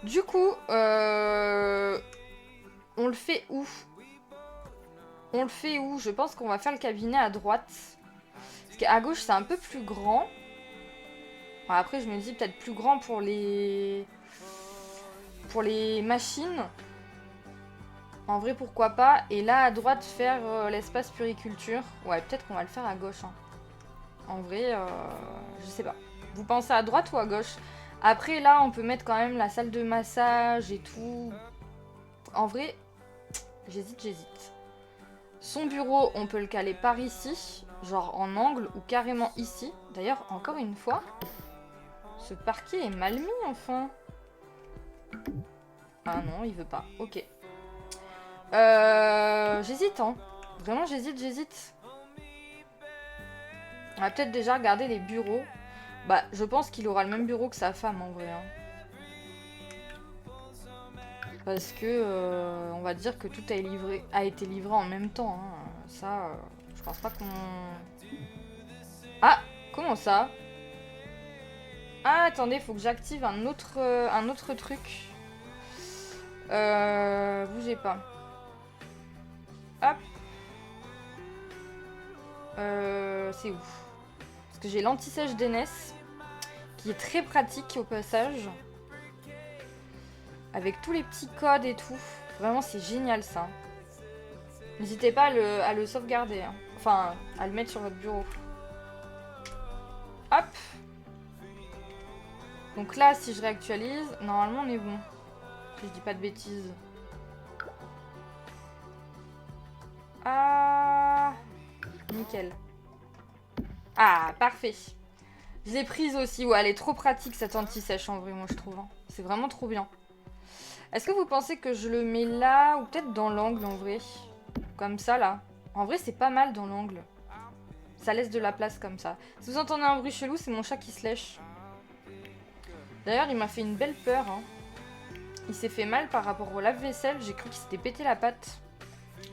Du coup, on le fait où? On le fait où? Je pense qu'on va faire le cabinet à droite. Parce qu'à gauche, c'est un peu plus grand. Bon, après, je me dis peut-être plus grand pour les machines. En vrai, pourquoi pas. Et là, à droite, faire l'espace puriculture. Ouais, peut-être qu'on va le faire à gauche. Hein. En vrai, je sais pas. Vous pensez à droite ou à gauche? Après, là, on peut mettre quand même la salle de massage et tout. En vrai, j'hésite. Son bureau, on peut le caler par ici, genre en angle ou carrément ici. D'ailleurs, encore une fois, ce parquet est mal mis, enfin. Ah non, il veut pas. Ok. J'hésite, hein. Vraiment, j'hésite. On va peut-être déjà regarder les bureaux. Bah, je pense qu'il aura le même bureau que sa femme, en vrai. Hein. Parce que, on va dire que tout a été livré en même temps. Hein. Ça, je pense pas qu'on... Ah! Comment ça? Ah, attendez, faut que j'active un autre truc. Bougez pas. Hop. C'est où? Parce que j'ai l'anti-sèche d'Enes, qui est très pratique au passage. Avec tous les petits codes et tout. Vraiment, c'est génial ça. N'hésitez pas à le sauvegarder. Hein. Enfin, à le mettre sur votre bureau. Hop. Donc là, si je réactualise, normalement on est bon. Si je dis pas de bêtises. Ah, nickel. Ah, parfait. Je l'ai prise aussi. Ouais, elle est trop pratique cette anti-sèche en vrai, moi je trouve. Hein. C'est vraiment trop bien. Est-ce que vous pensez que je le mets là ou peut-être dans l'angle en vrai? Comme ça là. En vrai, c'est pas mal dans l'angle. Ça laisse de la place comme ça. Si vous entendez un bruit chelou, c'est mon chat qui se lèche. D'ailleurs, il m'a fait une belle peur. Hein. Il s'est fait mal par rapport au lave-vaisselle. J'ai cru qu'il s'était pété la patte.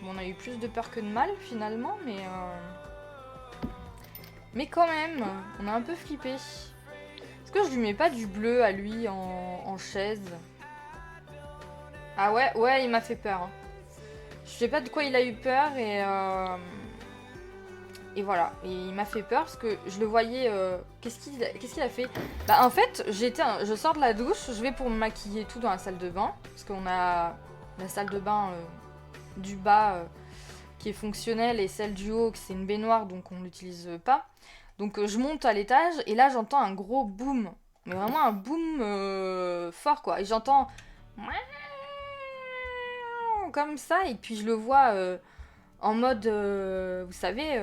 Bon, on a eu plus de peur que de mal finalement, mais quand même, on a un peu flippé. Est-ce que je lui mets pas du bleu à lui en chaise? Ah ouais, il m'a fait peur. Hein. Je sais pas de quoi il a eu peur et voilà. Et il m'a fait peur parce que je le voyais. Qu'est-ce qu'il a fait? Bah en fait, je sors de la douche, je vais pour me maquiller et tout dans la salle de bain parce qu'on a la salle de bain du bas qui est fonctionnelle et celle du haut, c'est une baignoire donc on l'utilise pas. Donc je monte à l'étage et là j'entends un gros boom. Mais vraiment un boom fort quoi. Et j'entends comme ça et puis je le vois en mode, vous savez,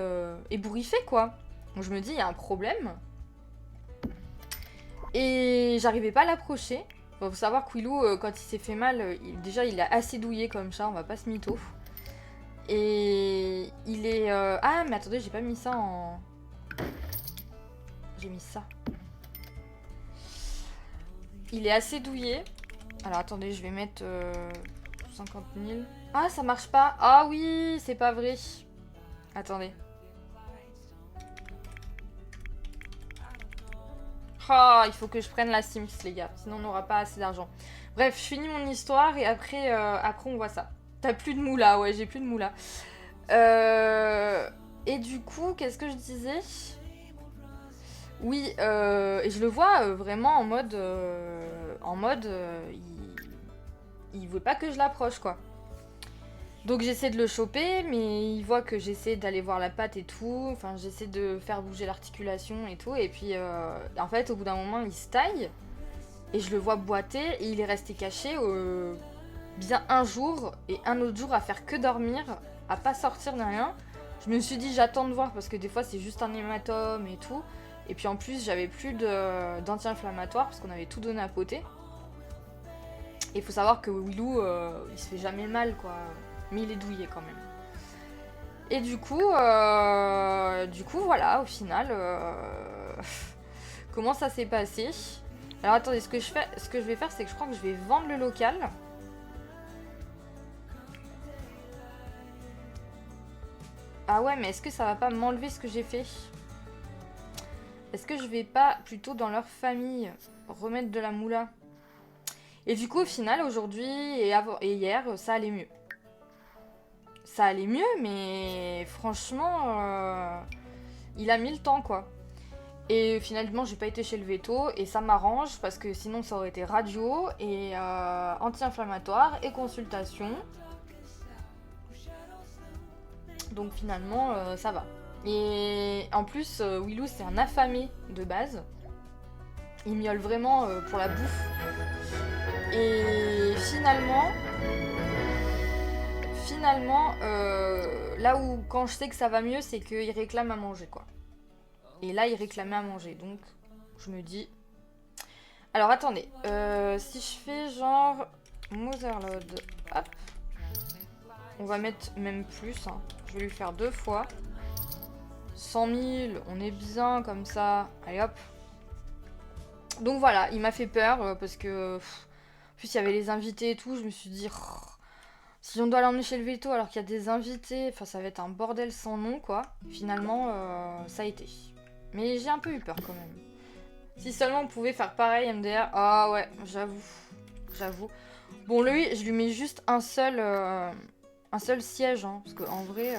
ébouriffé quoi. Donc je me dis il y a un problème. Et j'arrivais pas à l'approcher. Faut savoir que Willou, quand il s'est fait mal, déjà il a assez douillé comme ça, on va pas se mytho. Et il est... Ah mais attendez, j'ai pas mis ça en... J'ai mis ça. Il est assez douillé. Alors attendez, je vais mettre 50 000. Ah, ça marche pas. Ah oui, c'est pas vrai. Attendez. Ah, il faut que je prenne la Sims, les gars. Sinon, on n'aura pas assez d'argent. Bref, je finis mon histoire et après on voit ça. T'as plus de moula, ouais, j'ai plus de moula. Et du coup, qu'est-ce que je disais? Oui, et je le vois vraiment en mode... il veut pas que je l'approche, quoi. Donc j'essaie de le choper, mais il voit que j'essaie d'aller voir la patte et tout. Enfin, j'essaie de faire bouger l'articulation et tout. Et puis, en fait, au bout d'un moment, il se taille. Et je le vois boiter. Et il est resté caché bien un jour. Et un autre jour à faire que dormir. À pas sortir ni rien. Je me suis dit, j'attends de voir. Parce que des fois, c'est juste un hématome et tout. Et puis en plus, j'avais plus d'anti-inflammatoire. Parce qu'on avait tout donné à poter. Et il faut savoir que Willou, il se fait jamais mal, quoi. Mais il est douillé quand même. Et du coup, voilà, au final, comment ça s'est passé? Alors attendez, ce que je vais faire, c'est que je crois que je vais vendre le local. Ah ouais, mais est-ce que ça va pas m'enlever ce que j'ai fait? Est-ce que je vais pas plutôt dans leur famille remettre de la moula? Et du coup, au final, aujourd'hui et hier, ça allait mieux. Ça allait mieux, mais franchement, il a mis le temps, quoi. Et finalement, j'ai pas été chez le veto, et ça m'arrange, parce que sinon, ça aurait été radio, et anti-inflammatoire, et consultation. Donc finalement, ça va. Et en plus, Willou, c'est un affamé de base. Il miaule vraiment pour la bouffe. Et finalement, là où quand je sais que ça va mieux, c'est qu'il réclame à manger, quoi. Et là, il réclamait à manger, donc je me dis... Alors attendez, si je fais genre Motherload, hop, on va mettre même plus, hein. Je vais lui faire 2 fois. 100 000, on est bien comme ça, allez hop. Donc voilà, il m'a fait peur parce que... en plus, il y avait les invités et tout, je me suis dit... si on doit l'emmener chez le veto alors qu'il y a des invités, enfin ça va être un bordel sans nom, quoi. Finalement, ça a été. Mais j'ai un peu eu peur quand même. Si seulement on pouvait faire pareil, MDR. Ah ouais, j'avoue. Bon, lui, je lui mets juste un seul siège, hein, parce qu'en vrai,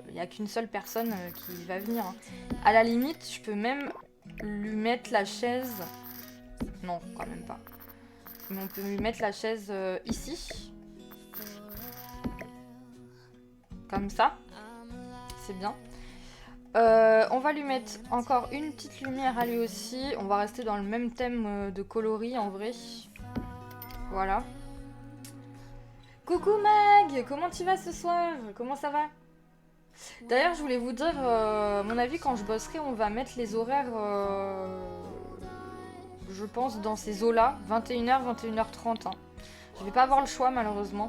il n'y a qu'une seule personne qui va venir. Hein. À la limite, je peux même lui mettre la chaise... Non, quand même pas. Mais on peut lui mettre la chaise ici. Comme ça. C'est bien. On va lui mettre encore une petite lumière à lui aussi. On va rester dans le même thème de coloris en vrai. Voilà. Coucou Mag, comment tu vas ce soir? Comment ça va? D'ailleurs, je voulais vous dire, à mon avis, quand je bosserai, on va mettre les horaires, je pense, dans ces eaux-là. 21h, 21h30. Hein. Je vais pas avoir le choix, malheureusement.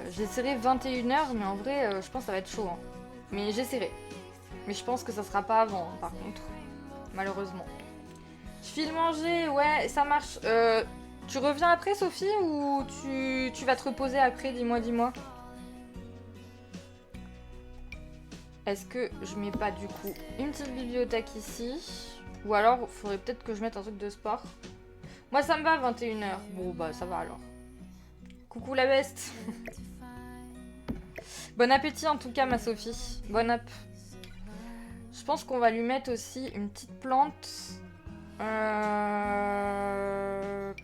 J'essaierai 21h, mais en vrai, je pense que ça va être chaud. Hein. Mais j'essaierai. Mais je pense que ça sera pas avant, par contre. Malheureusement. Je file manger, ouais, ça marche. Tu reviens après, Sophie, ou tu vas te reposer après? Dis-moi. Est-ce que je mets pas, du coup, une petite bibliothèque ici? Ou alors, il faudrait peut-être que je mette un truc de sport. Moi, ça me va, 21h. Bon, bah, ça va alors. Coucou la best. Bon appétit en tout cas ma Sophie. Bon app. Je pense qu'on va lui mettre aussi une petite plante.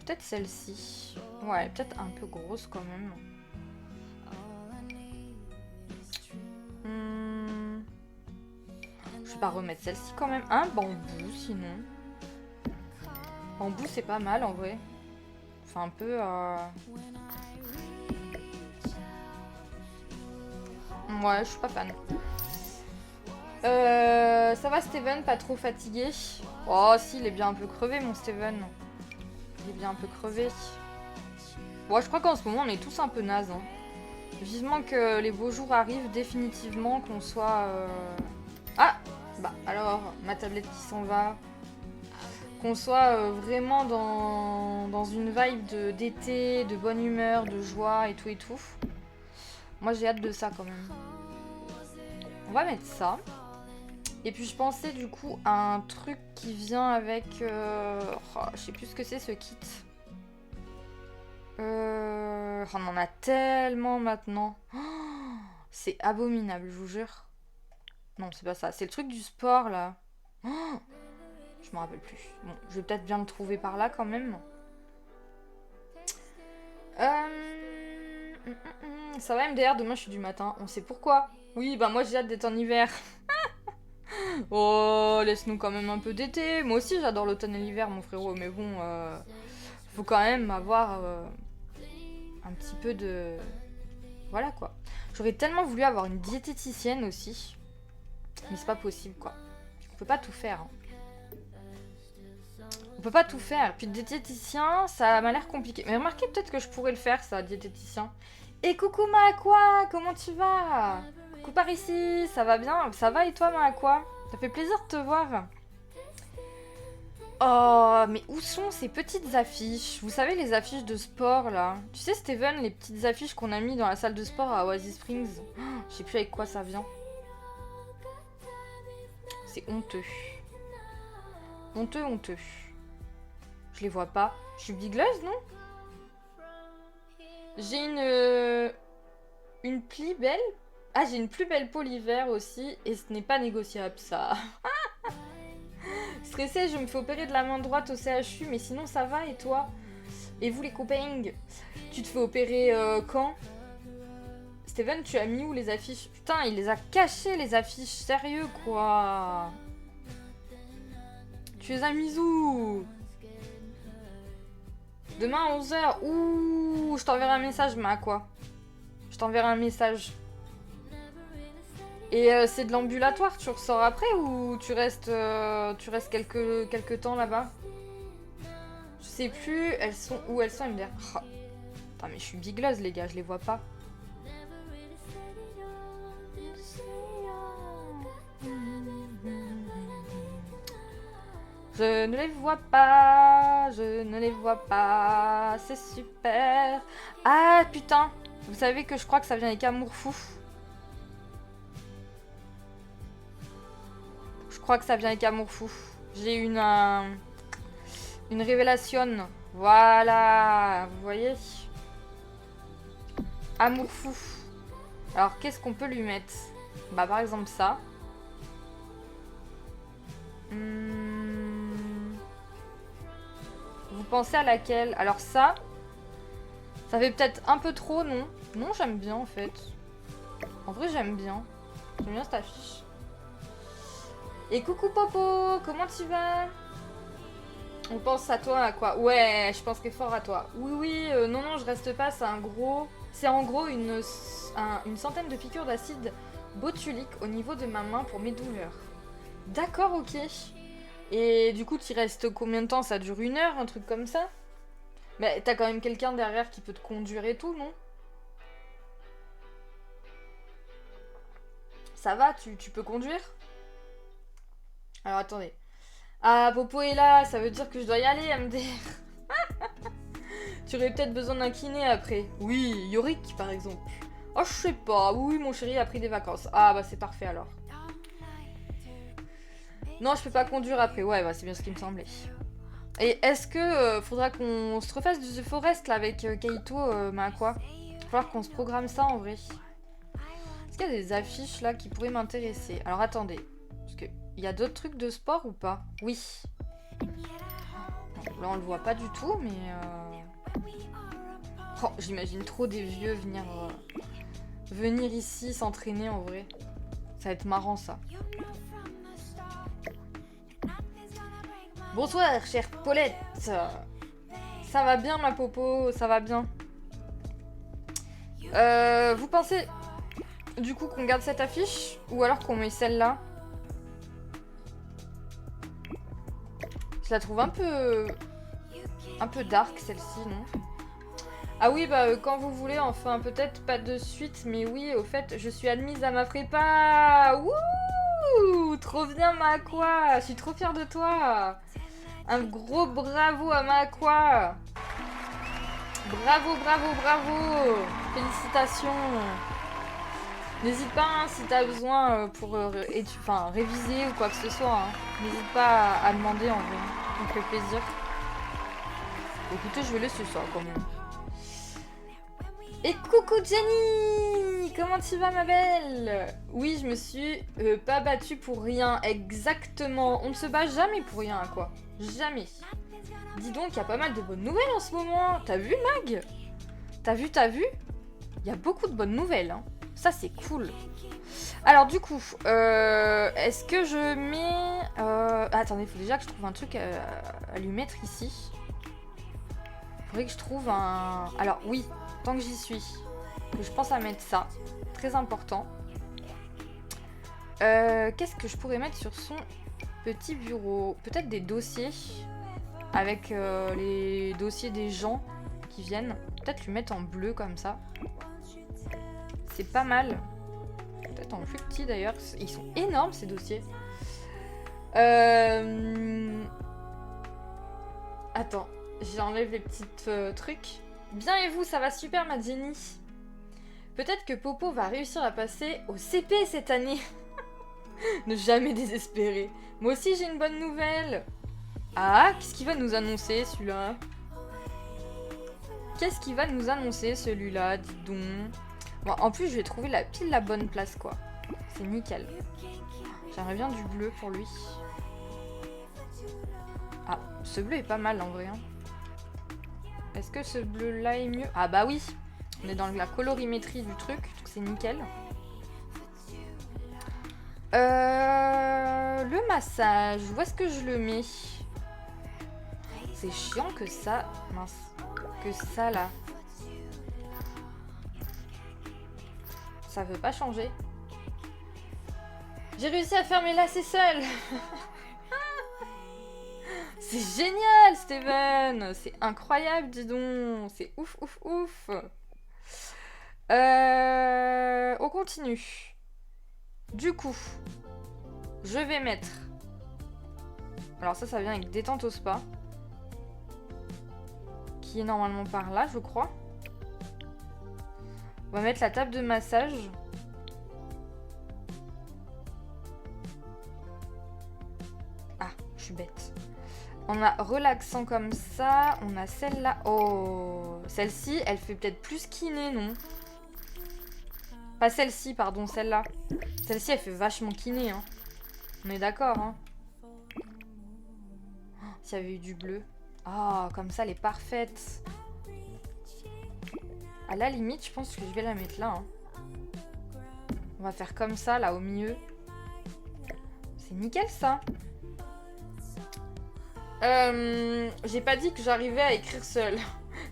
Peut-être celle-ci. Ouais, peut-être un peu grosse quand même. Je vais pas remettre celle-ci quand même. Un bambou sinon. Bambou c'est pas mal en vrai. Enfin un peu... Ouais, je suis pas fan. Ça va Steven, pas trop fatigué? Oh si, il est bien un peu crevé mon Steven. Il est bien un peu crevé. Bon, je crois qu'en ce moment on est tous un peu nazes. Hein. Vivement que les beaux jours arrivent définitivement, qu'on soit... Ah bah alors, ma tablette qui s'en va. Qu'on soit vraiment dans une vibe d'été, de bonne humeur, de joie et tout et tout. Moi j'ai hâte de ça quand même. On va mettre ça. Et puis je pensais du coup à un truc qui vient avec... je sais plus ce que c'est ce kit. On en a tellement maintenant. Oh, c'est abominable, je vous jure. Non, c'est pas ça. C'est le truc du sport là. Oh, je me rappelle plus. Bon, je vais peut-être bien le trouver par là quand même. Ça va MDR, demain je suis du matin. On sait pourquoi. Oui, bah moi j'ai hâte d'être en hiver. Oh, laisse-nous quand même un peu d'été. Moi aussi j'adore l'automne et l'hiver, mon frérot. Mais bon, faut quand même avoir un petit peu de... Voilà quoi. J'aurais tellement voulu avoir une diététicienne aussi. Mais c'est pas possible quoi. On peut pas tout faire. Hein. On peut pas tout faire. Puis diététicien, ça m'a l'air compliqué. Mais remarquez peut-être que je pourrais le faire ça, diététicien. Et coucou ma Aqua, comment tu vas? Coucou par ici, ça va bien? Ça va et toi ma Aqua? Ça fait plaisir de te voir. Oh, mais où sont ces petites affiches? Vous savez les affiches de sport là? Tu sais Steven, les petites affiches qu'on a mis dans la salle de sport à Oasis Springs? Oh, je sais plus avec quoi ça vient. C'est honteux. Honteux. Je les vois pas. Je suis bigleuse, non? J'ai une plus belle... Ah, j'ai une plus belle peau l'hiver aussi, et ce n'est pas négociable, ça. Stressée, je me fais opérer de la main droite au CHU, mais sinon ça va, et toi? Et vous les copains? Tu te fais opérer quand? Steven, tu as mis où les affiches? Putain, il les a cachées, les affiches, sérieux, quoi. Tu les as mis où? Demain à 11h. Ouh, je t'enverrai un message, mais à quoi? Je t'enverrai un message. Et c'est de l'ambulatoire, tu ressors après ou tu restes quelques temps là-bas? Je sais plus, elles sont où elles sont, elles me disent. Oh. Putain, mais je suis bigleuse, les gars, je les vois pas. Je ne les vois pas, je ne les vois pas, c'est super. Ah putain, vous savez que je crois que ça vient avec Amour Fou. Je crois que ça vient avec Amour Fou. J'ai une révélation. Voilà, vous voyez? Amour Fou. Alors qu'est-ce qu'on peut lui mettre? Bah par exemple ça. Vous pensez à laquelle? Alors ça fait peut-être un peu trop, non? Non, j'aime bien en fait. En vrai, j'aime bien. J'aime bien cette affiche. Et coucou Popo, comment tu vas? On pense à toi, à quoi? Ouais, je penserai fort à toi. Oui, oui, non, je reste pas, c'est en gros une centaine de piqûres d'acide botulique au niveau de ma main pour mes douleurs. D'accord, ok. Et du coup, tu restes combien de temps? Ça dure 1 heure, un truc comme ça? Mais t'as quand même quelqu'un derrière qui peut te conduire et tout, non? Ça va, tu peux conduire? Alors attendez. Ah, Popo est là, ça veut dire que je dois y aller, MDR. Tu aurais peut-être besoin d'un kiné après. Oui, Yorick par exemple. Oh, je sais pas. Oui, mon chéri a pris des vacances. Ah, bah c'est parfait alors. Non, je peux pas conduire après. Ouais, bah c'est bien ce qui me semblait. Et est-ce que faudra qu'on se refasse du The Forest là avec Kaito, à quoi? Il va falloir qu'on se programme ça en vrai. Est-ce qu'il y a des affiches là qui pourraient m'intéresser? Alors attendez. Parce que il y a d'autres trucs de sport ou pas? Oui. Là on le voit pas du tout, mais oh, j'imagine trop des vieux venir ici s'entraîner en vrai. Ça va être marrant ça. Bonsoir, chère Paulette. Ça va bien, ma Popo, ça va bien. Vous pensez du coup qu'on garde cette affiche ou alors qu'on met celle-là? Je la trouve un peu dark celle-ci, non? Ah oui, bah quand vous voulez, enfin peut-être pas de suite, mais oui, au fait, je suis admise à ma prépa. Wouh! Trop bien, ma Aqua. Je suis trop fière de toi. Un gros bravo à ma Aqua. Bravo, bravo, bravo. Félicitations. N'hésite pas, hein, si t'as besoin pour réviser ou quoi que ce soit. Hein. N'hésite pas à demander en vrai. Ça me fait plaisir. Écoutez, je vais laisser ça quand même. Et coucou Jenny! Comment tu vas, ma belle? Oui, je me suis pas battue pour rien. Exactement. On ne se bat jamais pour rien, quoi. Jamais. Dis donc, il y a pas mal de bonnes nouvelles en ce moment. T'as vu, Mag? T'as vu? Il y a beaucoup de bonnes nouvelles. Hein. Ça, c'est cool. Alors, du coup, est-ce que je mets... attendez, il faut déjà que je trouve un truc à lui mettre ici. Il faudrait que je trouve un... Alors, oui, tant que j'y suis, que je pense à mettre ça. Très important. Qu'est-ce que je pourrais mettre sur son petit bureau? Peut-être des dossiers. Avec les dossiers des gens qui viennent. Peut-être lui mettre en bleu comme ça. C'est pas mal. Peut-être en plus petit d'ailleurs. Ils sont énormes ces dossiers. Attends, j'enlève les petits trucs. Bien et vous, ça va super ma Jenny. Peut-être que Popo va réussir à passer au CP cette année. Ne jamais désespérer. Moi aussi j'ai une bonne nouvelle. Ah, qu'est-ce qu'il va nous annoncer celui-là? Qu'est-ce qu'il va nous annoncer celui-là, dis donc. Bon, en plus, je vais trouver la bonne place, quoi. C'est nickel. J'aimerais bien du bleu pour lui. Ah, ce bleu est pas mal en vrai. Hein. Est-ce que ce bleu-là est mieux? Ah bah oui. On est dans la colorimétrie du truc, donc c'est nickel. Le massage, où est-ce que je le mets? C'est chiant que ça... Mince. Que ça, là. Ça veut pas changer. J'ai réussi à faire mes lacets seule. C'est génial, Steven. C'est incroyable, dis donc. C'est ouf, ouf, ouf. On continue. Du coup, je vais mettre... Alors ça vient avec détente au spa. Qui est normalement par là, je crois. On va mettre la table de massage. Ah, je suis bête. On a relaxant comme ça. On a celle-là. Oh, celle-ci, elle fait peut-être plus kiné, non? Pas celle-ci, pardon, celle-là. Celle-ci, elle fait vachement kiné, hein. On est d'accord, hein. Oh, s'il y avait eu du bleu. Ah, oh, comme ça, elle est parfaite. À la limite, je pense que je vais la mettre là. Hein. On va faire comme ça, là, au milieu. C'est nickel, ça. J'ai pas dit que j'arrivais à écrire seule.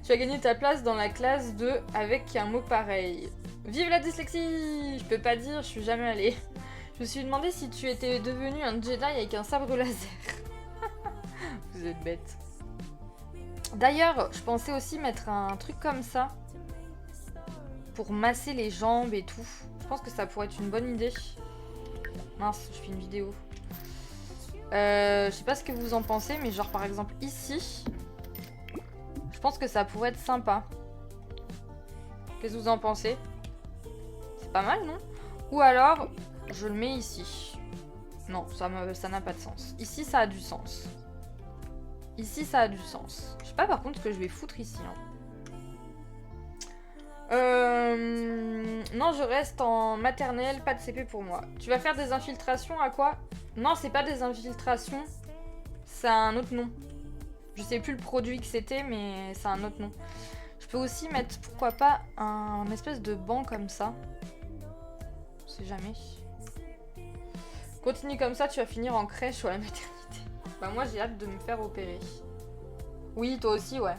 Tu as gagné ta place dans la classe 2 avec un mot pareil. Vive la dyslexie! Je peux pas dire, je suis jamais allée. Je me suis demandé si tu étais devenu un Jedi avec un sabre laser. Vous êtes bête. D'ailleurs, je pensais aussi mettre un truc comme ça. Pour masser les jambes et tout. Je pense que ça pourrait être une bonne idée. Mince, je fais une vidéo. Je sais pas ce que vous en pensez, mais genre par exemple ici, je pense que ça pourrait être sympa. Qu'est-ce que vous en pensez? C'est pas mal, non? Ou alors, je le mets ici. Non, ça n'a pas de sens. Ici, ça a du sens. Ici, ça a du sens. Je sais pas par contre ce que je vais foutre ici. Hein. Non, je reste en maternelle, pas de CP pour moi. Tu vas faire des infiltrations à quoi? Non, c'est pas des infiltrations. C'est un autre nom. Je sais plus le produit que c'était, mais c'est un autre nom. Je peux aussi mettre, pourquoi pas, un espèce de banc comme ça. On sait jamais. Continue comme ça, tu vas finir en crèche ou à la maternité. Bah moi, j'ai hâte de me faire opérer. Oui, toi aussi, ouais.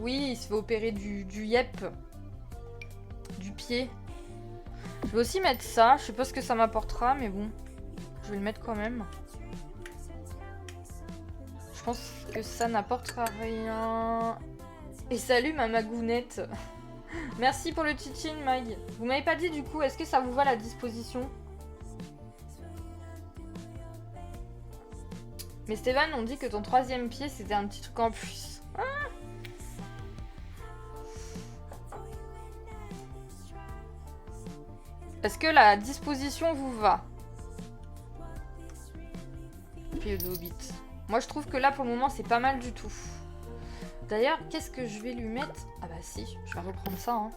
Oui, il se fait opérer du yep. Du pied. Je vais aussi mettre ça. Je sais pas ce que ça m'apportera, mais bon. Je vais le mettre quand même. Je pense que ça n'apportera rien. Et salut ma magounette. Merci pour le teaching, Mag. Vous m'avez pas dit du coup, est-ce que ça vous va la disposition? Mais Stéphane, on dit que ton troisième pied, c'était un petit truc en plus. Ah, est-ce que la disposition vous va? Pied de hobbit. Moi, je trouve que là, pour le moment, c'est pas mal du tout. D'ailleurs, qu'est-ce que je vais lui mettre? Ah bah si, je vais reprendre ça. Hein.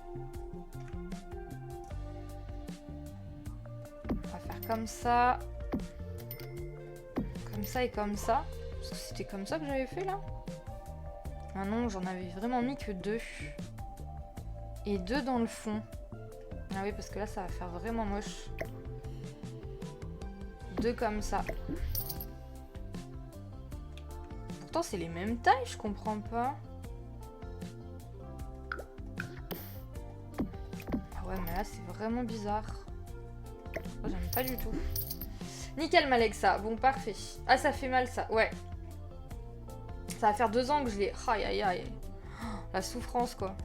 On va faire comme ça. Comme ça et comme ça. Parce que c'était comme ça que j'avais fait, là. Ah non, j'en avais vraiment mis que 2. Et 2 dans le fond. Ah oui, parce que là, ça va faire vraiment moche. 2 comme ça. Pourtant, c'est les mêmes tailles, je comprends pas. Ah ouais, mais là, c'est vraiment bizarre. Oh, j'aime pas du tout. Nickel, Malexa. Bon, parfait. Ah, ça fait mal, ça. Ouais. Ça va faire 2 ans que je l'ai... Aïe, aïe, aïe. Oh, la souffrance, quoi.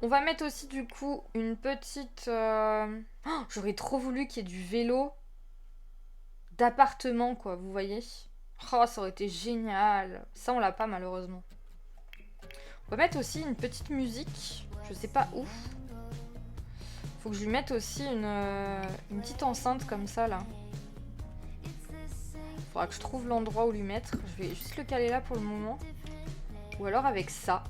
On va mettre aussi, du coup, une petite... Oh, j'aurais trop voulu qu'il y ait du vélo d'appartement, quoi, vous voyez? Oh, ça aurait été génial. Ça, on l'a pas, malheureusement. On va mettre aussi une petite musique. Je sais pas où. Faut que je lui mette aussi une petite enceinte comme ça là. Faudra que je trouve l'endroit où lui mettre. Je vais juste le caler là pour le moment. Ou alors avec ça.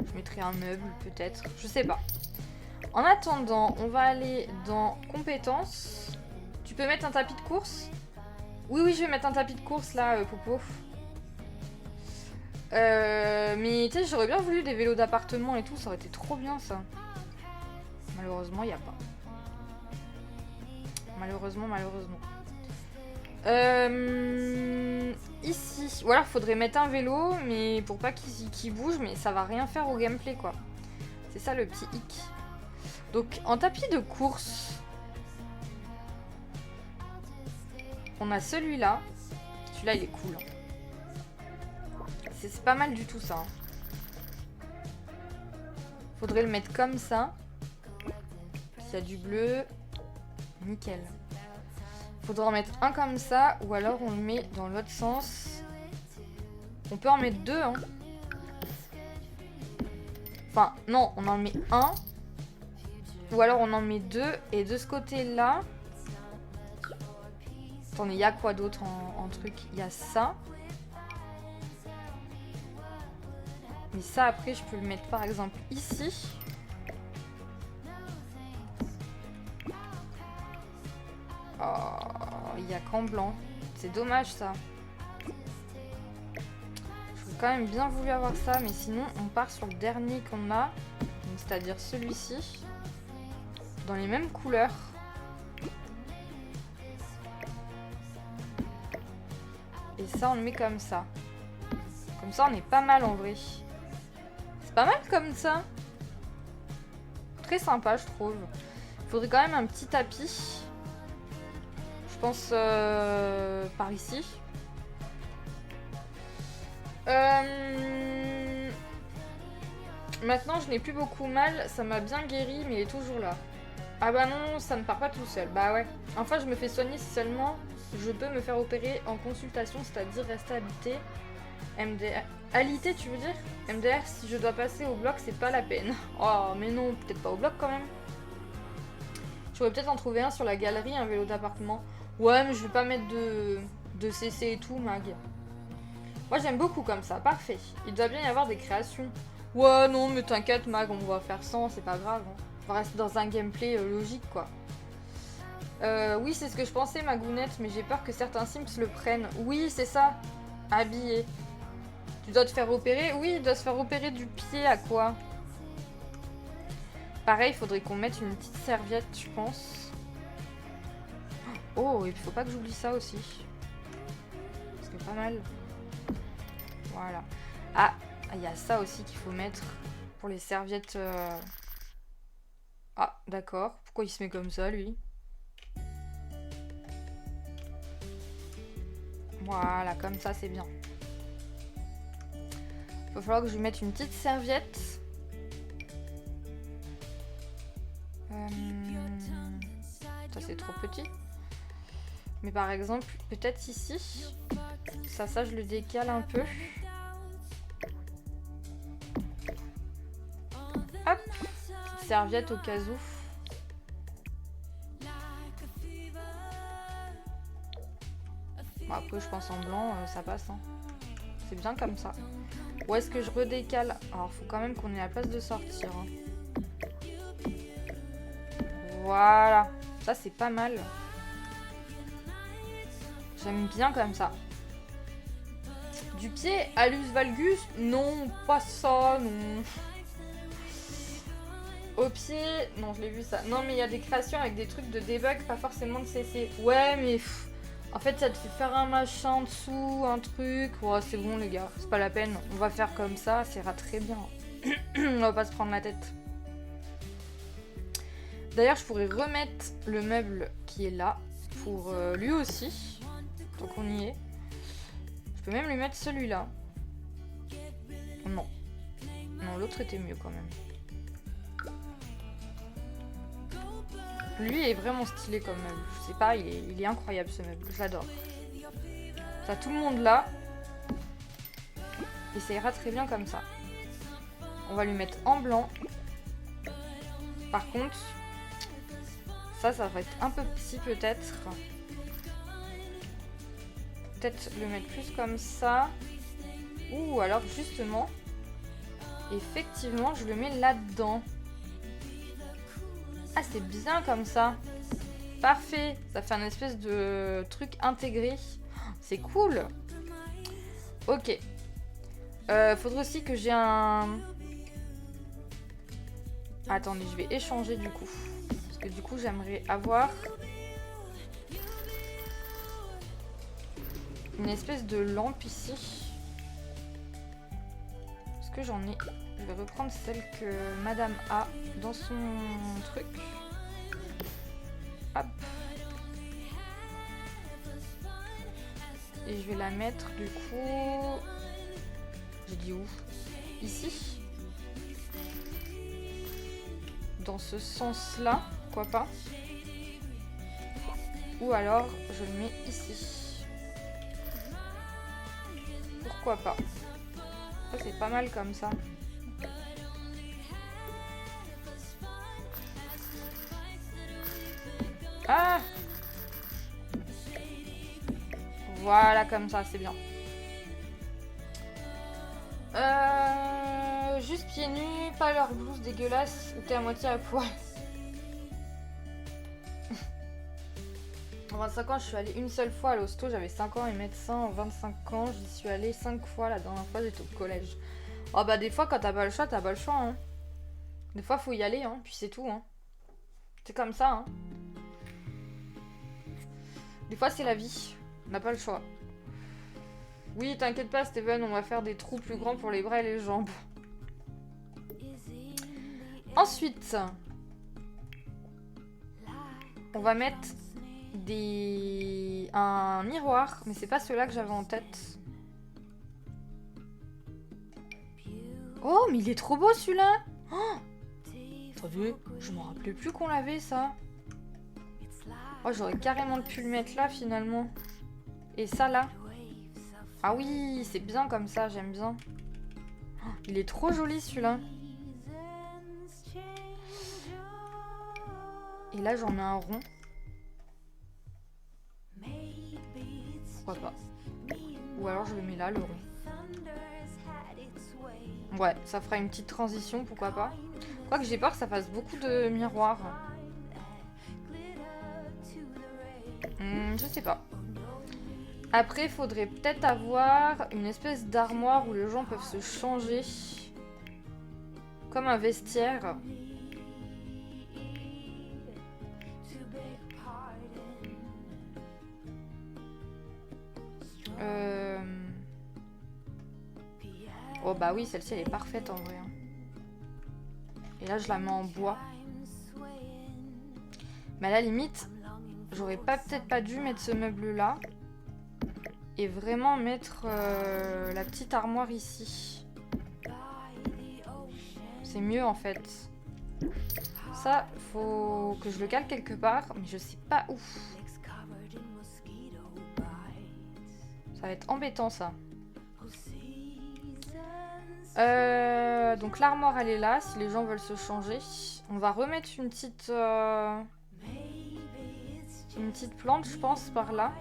Je mettrai un meuble peut-être. Je sais pas. En attendant, on va aller dans compétences. Tu peux mettre un tapis de course? Oui, oui, je vais mettre un tapis de course là, Popo. Mais tu sais, j'aurais bien voulu des vélos d'appartement et tout. Ça aurait été trop bien ça. Malheureusement, il n'y a pas. Malheureusement. Ici. Ou alors, faudrait mettre un vélo, mais pour pas qu'il bouge, mais ça va rien faire au gameplay, quoi. C'est ça le petit hic. Donc, en tapis de course, on a celui-là. Celui-là, il est cool. C'est pas mal du tout, ça. Faudrait le mettre comme ça. S'il y a du bleu, nickel. Faudra en mettre un comme ça, ou alors on le met dans l'autre sens. On peut en mettre deux, hein. Enfin, non, on en met un. Ou alors on en met deux, et de ce côté-là... Attendez, il y a quoi d'autre en truc? Il y a ça. Mais ça, après, je peux le mettre, par exemple, ici. Oh, il n'y a qu'en blanc. C'est dommage, ça. J'aurais quand même bien voulu avoir ça, mais sinon, on part sur le dernier qu'on a. C'est-à-dire celui-ci. Dans les mêmes couleurs. Et ça, on le met comme ça. Comme ça, on est pas mal, en vrai. C'est pas mal comme ça. Très sympa, je trouve. Il faudrait quand même un petit tapis. Je pense par ici. Maintenant, je n'ai plus beaucoup mal. Ça m'a bien guéri, mais il est toujours là. Ah bah non, ça ne part pas tout seul. Bah ouais. Enfin, je me fais soigner si seulement je peux me faire opérer en consultation, c'est-à-dire rester habité. MDR. Alité, tu veux dire? MDR, si je dois passer au bloc, c'est pas la peine. Oh, mais non, peut-être pas au bloc quand même. Je pourrais peut-être en trouver un sur la galerie, un vélo d'appartement. Ouais, mais je vais pas mettre de CC et tout, Mag. Moi, j'aime beaucoup comme ça, parfait. Il doit bien y avoir des créations. Ouais, non, mais t'inquiète, Mag, on va faire sans, c'est pas grave. Hein. On va rester dans un gameplay logique, quoi. Oui, c'est ce que je pensais, Magounette, mais j'ai peur que certains Sims le prennent. Oui, c'est ça. Habillé. Tu dois te faire opérer? Oui, il doit se faire opérer du pied à quoi? Pareil, il faudrait qu'on mette une petite serviette, je pense. Oh, et il faut pas que j'oublie ça aussi. C'est pas mal. Voilà. Ah, il y a ça aussi qu'il faut mettre pour les serviettes. Ah, d'accord. Pourquoi il se met comme ça, lui? Voilà, comme ça, c'est bien. Il va falloir que je lui mette une petite serviette. Ça, c'est trop petit. Mais par exemple, peut-être ici. Ça, je le décale un peu. Hop. Petite serviette au cas où. Bon, après, je pense en blanc, ça passe. Hein. C'est bien comme ça. Où est-ce que je redécale? Alors, faut quand même qu'on ait la place de sortir. Hein. Voilà. Ça, c'est pas mal. J'aime bien comme ça. Du pied, Alus Valgus? Non, pas ça, non. Au pied, non, je l'ai vu ça. Non, mais il y a des créations avec des trucs de debug, pas forcément de CC. Ouais, mais en fait, ça te fait faire un machin en dessous, un truc. Ouais, c'est bon, les gars, c'est pas la peine. On va faire comme ça ira très bien. On va pas se prendre la tête. D'ailleurs, je pourrais remettre le meuble qui est là pour lui aussi. Tant qu'on y est. Je peux même lui mettre celui-là. Non. Non, l'autre était mieux quand même. Lui est vraiment stylé comme meuble. Je sais pas, il est incroyable ce meuble. Je l'adore. Ça, tout le monde là. Et ça ira très bien comme ça. On va lui mettre en blanc. Par contre, ça va être un peu petit peut-être. Peut-être le mettre plus comme ça. Ou alors justement, effectivement, je le mets là-dedans. Ah, c'est bien comme ça. Parfait. Ça fait un espèce de truc intégré. C'est cool. Ok. Faudrait aussi que j'ai un... Attendez, je vais échanger du coup. Parce que du coup, j'aimerais avoir... une espèce de lampe ici. Est-ce que j'en ai... Je vais reprendre celle que Madame a dans son truc. Hop. Et je vais la mettre du coup... J'ai dit où? Ici. Dans ce sens-là, pourquoi pas. Ou alors, je le mets ici. Pourquoi pas. Ça, c'est pas mal comme ça. Ah! Voilà, comme ça, c'est bien. Juste pieds nus, pas leur blouse dégueulasse, ou t'es à moitié à poil. En 25 ans, je suis allée une seule fois à l'hosto, j'avais 5 ans et médecin en 25 ans, j'y suis allée 5 fois la dernière fois, j'étais au collège. Oh bah des fois quand t'as pas le choix, t'as pas le choix hein. Des fois faut y aller hein, puis c'est tout hein. C'est comme ça hein. Des fois c'est la vie, on n'a pas le choix. Oui t'inquiète pas Steven, on va faire des trous plus grands pour les bras et les jambes. Ensuite, on va mettre un miroir, mais c'est pas celui-là que j'avais en tête. Oh, mais il est trop beau celui-là. Oh, attendez, je m'en rappelais plus qu'on l'avait ça. Oh, j'aurais carrément pu le mettre là finalement. Et ça là. Ah oui, c'est bien comme ça, j'aime bien. Oh, il est trop joli celui-là. Et là j'en mets un rond. Pourquoi pas. Ou alors je le mets là, le rond. Ouais, ça fera une petite transition, pourquoi pas. Quoique j'ai peur que ça fasse beaucoup de miroirs. Je sais pas. Après, il faudrait peut-être avoir une espèce d'armoire où les gens peuvent se changer. Comme un vestiaire. Oh bah oui, celle-ci elle est parfaite en vrai. Et là je la mets en bois. Mais à la limite, j'aurais peut-être pas dû mettre ce meuble là. Et vraiment mettre la petite armoire ici. C'est mieux en fait. Ça, faut que je le cale quelque part, mais je sais pas où. Ça va être embêtant ça. Donc l'armoire elle est là, si les gens veulent se changer. On va remettre une petite plante je pense par là.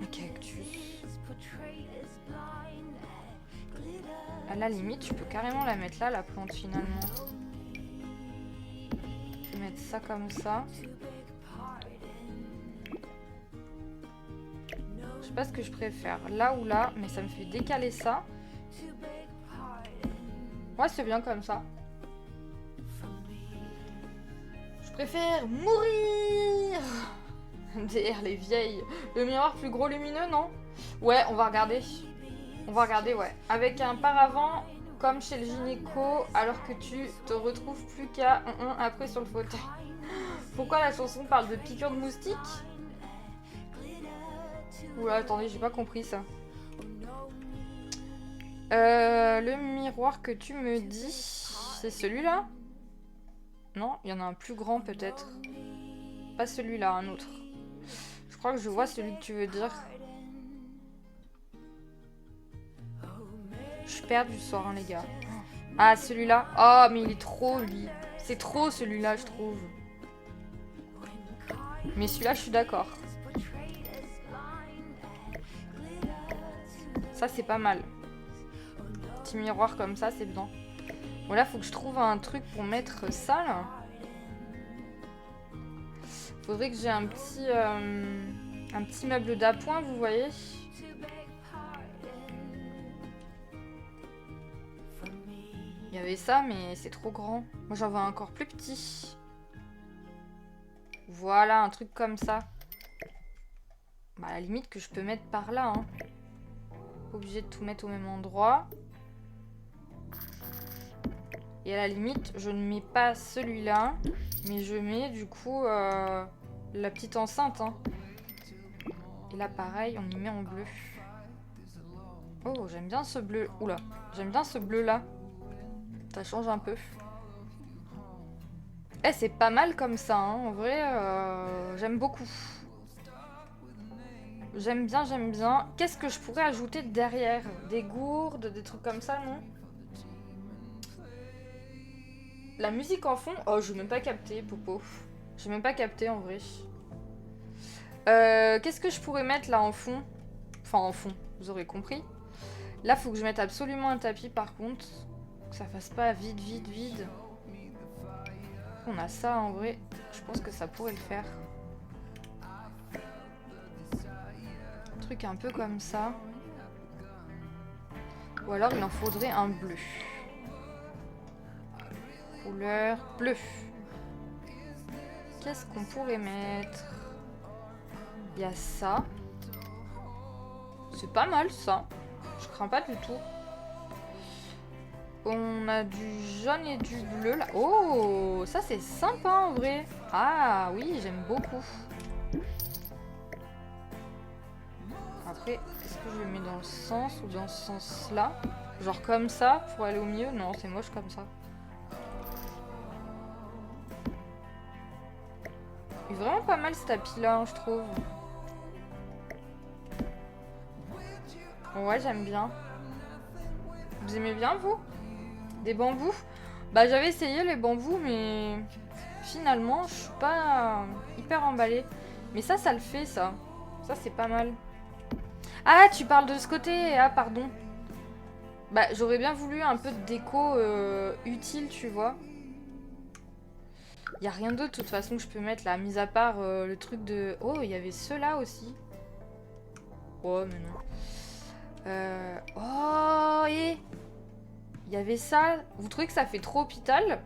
Un cactus. À la limite je peux carrément la mettre là la plante finalement. Je vais mettre ça comme ça. Je sais pas ce que je préfère, là ou là, mais ça me fait décaler ça. Ouais, c'est bien comme ça. Je préfère mourir derrière les vieilles. Le miroir plus gros lumineux, non? Ouais, on va regarder. On va regarder, ouais. Avec un paravent, comme chez le gynéco, alors que tu te retrouves plus qu'à après sur le fauteuil. Pourquoi la chanson parle de piqûre de moustique? Oula, attendez, j'ai pas compris ça. Le miroir que tu me dis, c'est celui-là? Non, il y en a un plus grand peut-être. Pas celui-là, un autre. Je crois que je vois celui que tu veux dire. Je suis perdue ce soir, hein, les gars. Ah, celui-là. Oh, mais il est trop, lui. C'est trop, celui-là, je trouve. Mais celui-là, je suis d'accord. Ça, c'est pas mal. Petit miroir comme ça, c'est bien. Bon, là, faut que je trouve un truc pour mettre ça, là. Faudrait que j'ai un petit meuble d'appoint, vous voyez. Il y avait ça, mais c'est trop grand. Moi, j'en veux un encore plus petit. Voilà, un truc comme ça. Bah, à la limite que je peux mettre par là, hein. Pas obligé de tout mettre au même endroit. Et à la limite, je ne mets pas celui-là, mais je mets du coup la petite enceinte, hein. Et là, pareil, on y met en bleu. Oh, j'aime bien ce bleu. Oula, j'aime bien ce bleu-là. Ça change un peu. Eh, c'est pas mal comme ça, hein. En vrai, j'aime beaucoup. J'aime bien, j'aime bien. Qu'est-ce que je pourrais ajouter derrière? Des gourdes, des trucs comme ça, non? La musique en fond? Oh, je n'ai même pas capté, Popo. J'ai même pas capté, en vrai. Qu'est-ce que je pourrais mettre, là, en fond? Enfin, en fond, vous aurez compris. Là, faut que je mette absolument un tapis, par contre. Que ça fasse pas vide, vide, vide. On a ça, en vrai. Je pense que ça pourrait le faire. Un truc un peu comme ça. Ou alors, il en faudrait un bleu. Couleur bleu. Qu'est-ce qu'on pourrait mettre? Il y a ça. C'est pas mal, ça. Je crains pas du tout. On a du jaune et du bleu, là. Oh, ça, c'est sympa, en vrai. Ah, oui, j'aime beaucoup. Après, est-ce que je le mets dans le sens ou dans ce sens-là? Genre comme ça, pour aller au milieu? Non, c'est moche comme ça. Il est vraiment pas mal ce tapis-là, hein, je trouve. Ouais, j'aime bien. Vous aimez bien, vous? Des bambous? Bah, j'avais essayé les bambous, mais finalement, je suis pas hyper emballée. Mais ça le fait, ça. Ça, c'est pas mal. Ah, tu parles de ce côté. Ah, pardon. Bah, j'aurais bien voulu un peu de déco utile, tu vois. Y a rien d'autre, de toute façon, que je peux mettre là, mis à part le truc de... Oh, il y avait ceux-là aussi. Oh, mais non. Oh, et... Il y avait ça. Vous trouvez que ça fait trop hôpital?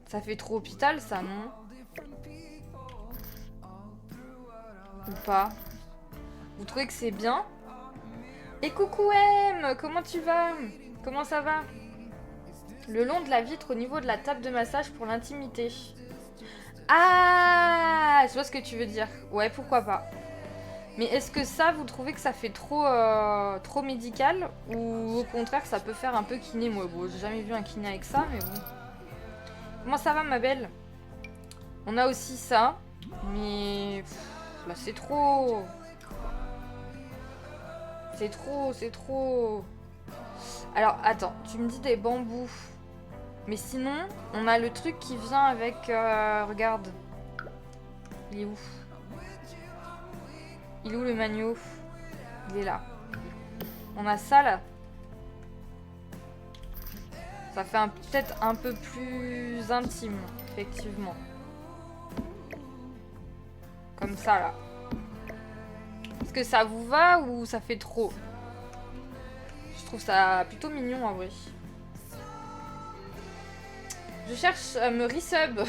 Ça fait trop hôpital, ça, non? Ou pas? Vous trouvez que c'est bien? Et coucou M, comment tu vas? Comment ça va? Le long de la vitre au niveau de la table de massage pour l'intimité. Ah, je vois ce que tu veux dire. Ouais, pourquoi pas. Mais est-ce que ça, vous trouvez que ça fait trop médical? Ou au contraire, ça peut faire un peu kiné? Moi, bon, j'ai jamais vu un kiné avec ça, mais bon. Comment ça va, ma belle? On a aussi ça. Mais... Là, c'est trop... C'est trop, c'est trop... Alors, attends, tu me dis des bambous. Mais sinon, on a le truc qui vient avec... regarde. Il est où? Il est où le magno? Il est là. On a ça, là. Ça fait peut-être un peu plus intime, effectivement. Comme ça, là. Est-ce que ça vous va ou ça fait trop? Je trouve ça plutôt mignon, en vrai. Je cherche à me resub.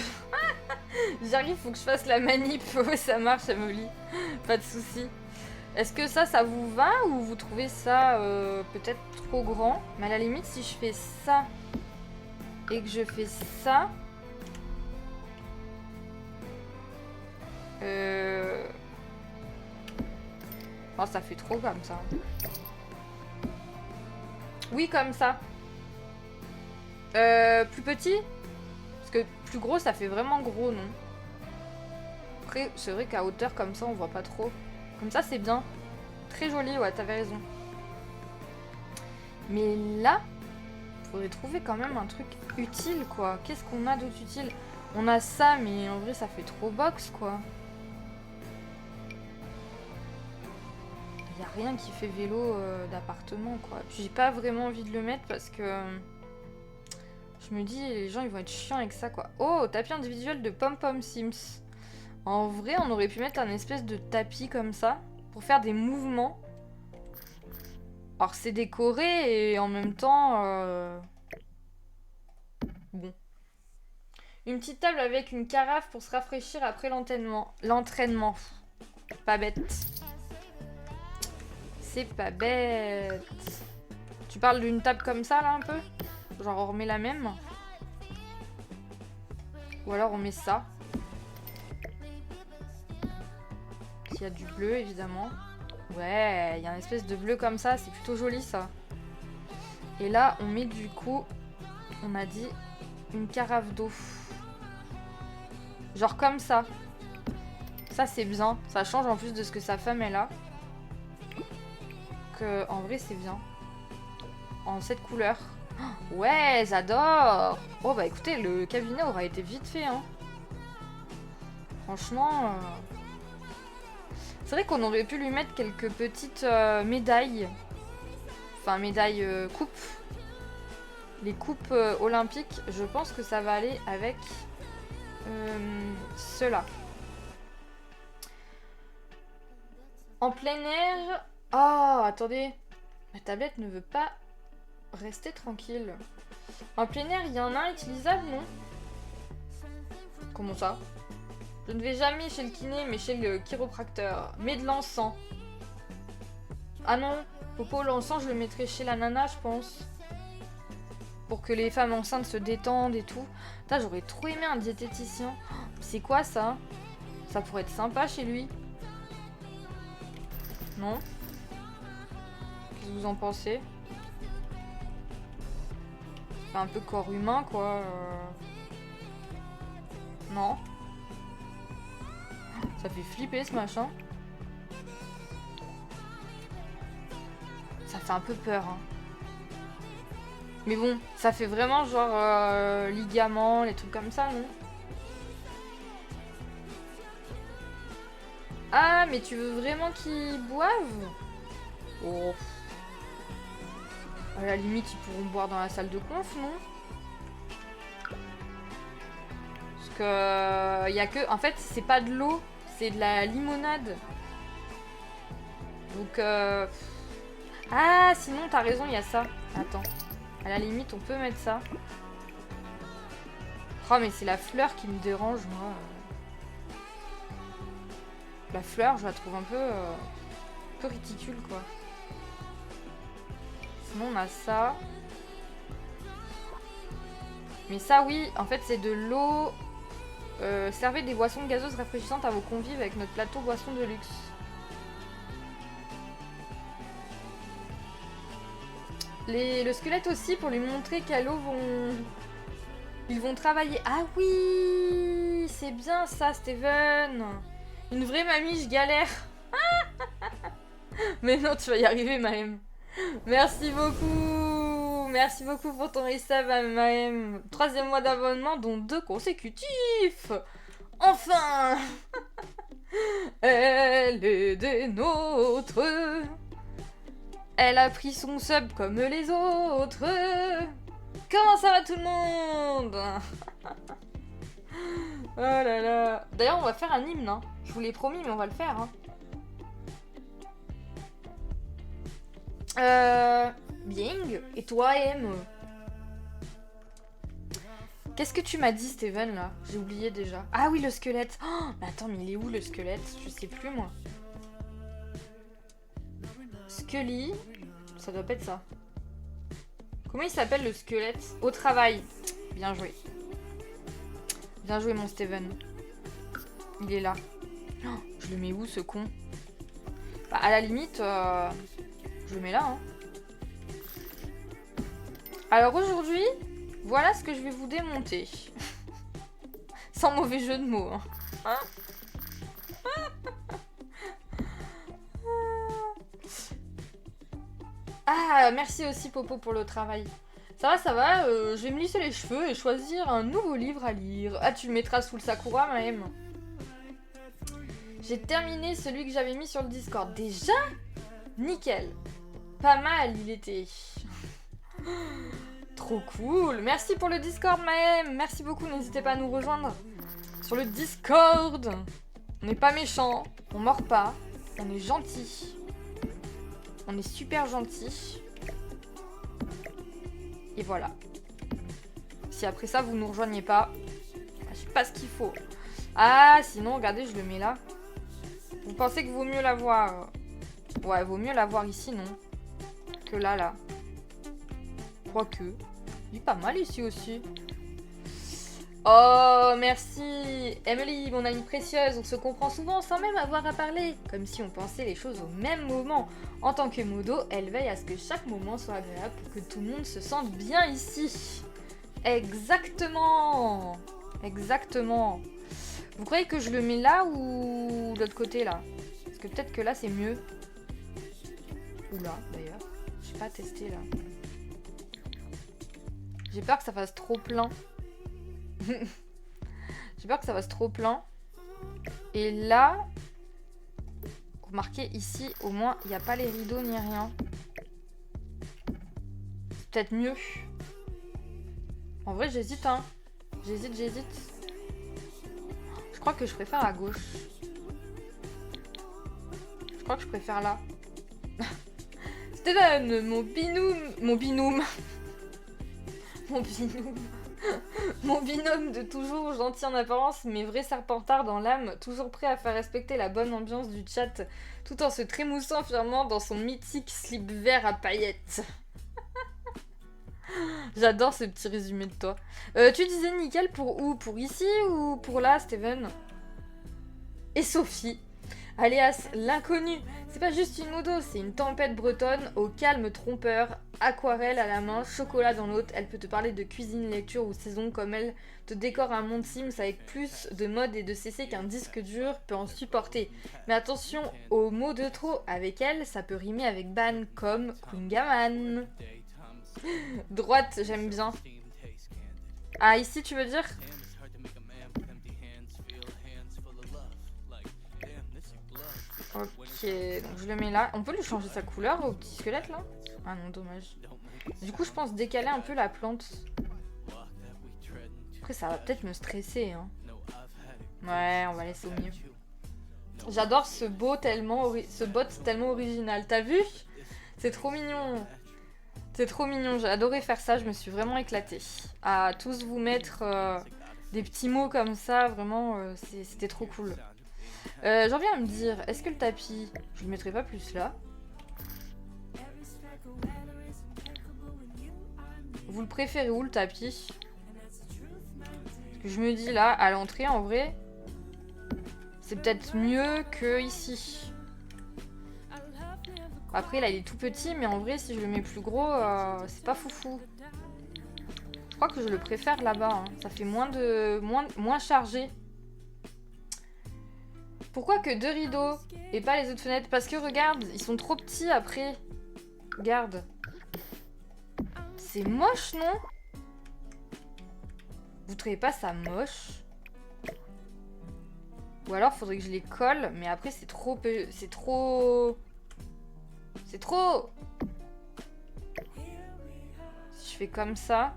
J'arrive, faut que je fasse la manip. Ouais, ça marche, Amélie. Pas de soucis. Est-ce que ça vous va ou vous trouvez ça peut-être trop grand? Mais à la limite, si je fais ça et que je fais ça... Oh, ça fait trop comme ça. Oui, comme ça. Plus petit? Parce que plus gros, ça fait vraiment gros, non? Après, c'est vrai qu'à hauteur comme ça, on voit pas trop. Comme ça, c'est bien. Très joli, ouais, t'avais raison. Mais là, faudrait trouver quand même un truc utile, quoi. Qu'est-ce qu'on a d'autre utile? On a ça, mais en vrai, ça fait trop box, quoi. Y a rien qui fait vélo d'appartement, quoi. Puis j'ai pas vraiment envie de le mettre parce que... je me dis, les gens, ils vont être chiants avec ça, quoi. Oh, tapis individuel de Pom Pom Sims. En vrai, on aurait pu mettre un espèce de tapis comme ça pour faire des mouvements. Alors, c'est décoré et en même temps... bon. Une petite table avec une carafe pour se rafraîchir après l'entraînement. Pas bête. C'est pas bête. Tu parles d'une table comme ça, là, un peu? Genre, on remet la même. Ou alors, on met ça. Il y a du bleu, évidemment. Ouais, il y a une espèce de bleu comme ça. C'est plutôt joli, ça. Et là, on met du coup... on a dit une carafe d'eau. Genre comme ça. Ça, c'est bien. Ça change en plus de ce que sa femme, elle a. Que, en vrai, c'est bien. En cette couleur. Ouais, j'adore. Oh, bah écoutez, le cabinet aura été vite fait, hein. Franchement... c'est vrai qu'on aurait pu lui mettre quelques petites médailles. Enfin, médailles coupes. Les coupes olympiques, je pense que ça va aller avec ceux-là. En plein air... oh, attendez. Ma tablette ne veut pas rester tranquille. En plein air, il y en a un utilisable, non? Comment ça? Je ne vais jamais chez le kiné, mais chez le chiropracteur. Mets de l'encens. Ah non, Popo, l'encens, je le mettrai chez la nana, je pense. Pour que les femmes enceintes se détendent et tout. Putain, j'aurais trop aimé un diététicien. C'est quoi ça? Ça pourrait être sympa chez lui. Non? Qu'est-ce que vous en pensez? C'est un peu corps humain, quoi. Non? Ça fait flipper, ce machin. Ça fait un peu peur, hein. Mais bon, ça fait vraiment genre ligaments, les trucs comme ça, non? Ah, mais tu veux vraiment qu'ils boivent? Oh. À la limite, ils pourront boire dans la salle de conf, non? Parce que... y a que... en fait, c'est pas de l'eau, c'est de la limonade. Donc... ah, sinon, t'as raison, il y a ça. Attends. À la limite, on peut mettre ça. Oh, mais c'est la fleur qui me dérange, moi. La fleur, je la trouve un peu ridicule, quoi. Sinon, on a ça. Mais ça, oui, en fait, c'est de l'eau. Servez des boissons gazeuses rafraîchissantes à vos convives avec notre plateau boisson de luxe. Le squelette aussi, pour lui montrer qu'à l'eau ils vont travailler. Ah oui, c'est bien ça, Steven. Une vraie mamie, je galère. Mais non, tu vas y arriver, Maëm. Merci beaucoup. Merci beaucoup pour ton resub, Maëm. 3e mois d'abonnement, dont 2 consécutifs. Enfin. Elle est des nôtres. Elle a pris son sub comme les autres. Comment ça va tout le monde? Oh là là. D'ailleurs, on va faire un hymne, hein. Je vous l'ai promis, mais on va le faire, hein. Bien. Et toi, M? Qu'est-ce que tu m'as dit, Steven, là? J'ai oublié déjà. Ah oui, le squelette. Oh, mais attends, mais il est où, le squelette? Je sais plus, moi. Scully. Ça doit pas être ça. Comment il s'appelle, le squelette? Au travail. Bien joué. Bien joué, mon Steven. Il est là. Oh, je le mets où, ce con? Bah, à la limite, je le mets là, hein. Alors aujourd'hui, voilà ce que je vais vous démonter. Sans mauvais jeu de mots, hein. Ah, merci aussi Popo pour le travail. Ça va, je vais me lisser les cheveux et choisir un nouveau livre à lire. Ah, tu le mettras sous le Sakura, même. J'ai terminé celui que j'avais mis sur le Discord. Déjà? Nickel. Pas mal, il était. Trop cool. Merci pour le Discord, Maëm. Merci beaucoup, n'hésitez pas à nous rejoindre sur le Discord. On n'est pas méchant, on mord pas, on est gentil. On est super gentil. Et voilà. Si après ça, vous nous rejoignez pas, je sais pas ce qu'il faut. Ah, sinon, regardez, je le mets là. Vous pensez que vaut mieux l'avoir? Ouais, vaut mieux l'avoir ici, non? Que là. Quoique. Il est pas mal ici aussi. Oh, merci Emily, mon amie précieuse. On se comprend souvent sans même avoir à parler. Comme si on pensait les choses au même moment. En tant que modo, elle veille à ce que chaque moment soit agréable pour que tout le monde se sente bien ici. Exactement. Exactement. Vous croyez que je le mets là ou de l'autre côté là? Parce que peut-être que là c'est mieux. Ou là d'ailleurs. Je sais pas tester là. J'ai peur que ça fasse trop plein. J'ai peur que ça fasse trop plein. Et là, remarquez ici, au moins, il n'y a pas les rideaux ni rien. C'est peut-être mieux. En vrai, j'hésite, hein. J'hésite. Je crois que je préfère à gauche. Je crois que je préfère là. Steven, mon binôme. Mon binôme de toujours gentil en apparence, mais vrai serpentard dans l'âme, toujours prêt à faire respecter la bonne ambiance du chat, tout en se trémoussant fièrement dans son mythique slip vert à paillettes. J'adore ce petit résumé de toi. Tu disais nickel pour où? Pour ici ou pour là, Steven? Et Sophie, alias l'inconnu. C'est pas juste une modo, c'est une tempête bretonne au calme trompeur, aquarelle à la main, chocolat dans l'autre. Elle peut te parler de cuisine, lecture ou saison comme elle te décore un monde Sims avec plus de mode et de CC qu'un disque dur peut en supporter. Mais attention aux mots de trop, avec elle, ça peut rimer avec ban comme Quingaman. Droite, j'aime bien. Ah, ici tu veux dire? Ok, donc je le mets là. On peut lui changer sa couleur au petit squelette là? Ah non, dommage. Du coup, je pense décaler un peu la plante. Après, ça va peut-être me stresser. Hein. Ouais, on va laisser au milieu. J'adore ce bot tellement original. T'as vu? C'est trop mignon. C'est trop mignon. J'ai adoré faire ça. Je me suis vraiment éclatée. À tous vous mettre des petits mots comme ça, vraiment, c'était trop cool. J'en viens à me dire, est-ce que le tapis, je le mettrais pas plus là? Vous le préférez où le tapis? Parce que je me dis là, à l'entrée en vrai, c'est peut-être mieux que ici. Après là il est tout petit, mais en vrai si je le mets plus gros, c'est pas foufou. Je crois que je le préfère là-bas, hein. Ça fait moins chargé. Pourquoi que 2 rideaux et pas les autres fenêtres? Parce que regarde, ils sont trop petits après. Regarde. C'est moche, non? Vous trouvez pas ça moche? Ou alors faudrait que je les colle, mais après c'est trop... C'est trop... Si je fais comme ça...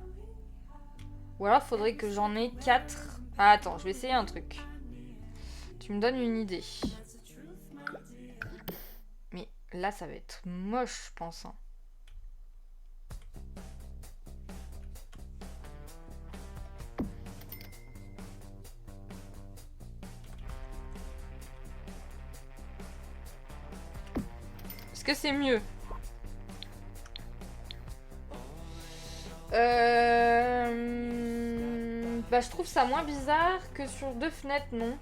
Ou alors faudrait que j'en ai 4. Ah, attends, je vais essayer un truc. Tu me donnes une idée. Mais là, ça va être moche, je pense. Hein. Est-ce que c'est mieux? Bah, je trouve ça moins bizarre que sur 2 fenêtres, non?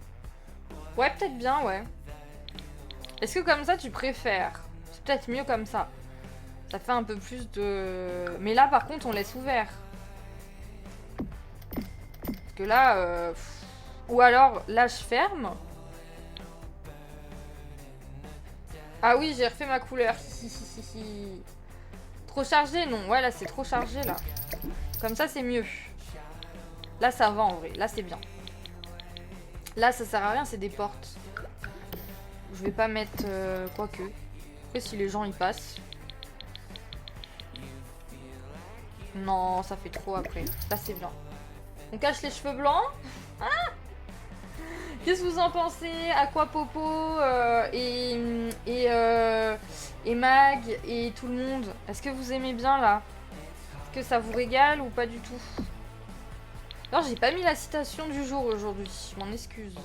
Ouais, peut-être bien, ouais. Est-ce que comme ça, tu préfères? C'est peut-être mieux comme ça. Ça fait un peu plus de... Mais là, par contre, on laisse ouvert. Parce que là... Ou alors, là, je ferme. Ah oui, j'ai refait ma couleur. Trop chargé, non. Ouais, là, c'est trop chargé, là. Comme ça, c'est mieux. Là, ça va, en vrai. Là, c'est bien. Là, ça sert à rien, c'est des portes. Je vais pas mettre... quoique. Après, si les gens y passent... Non, ça fait trop après. Là, c'est bien. On cache les cheveux blancs. Ah, qu'est-ce que vous en pensez? Aqua Popo et Mag et tout le monde. Est-ce que vous aimez bien là? Est-ce que ça vous régale ou pas du tout? Alors j'ai pas mis la citation du jour aujourd'hui, je m'en excuse.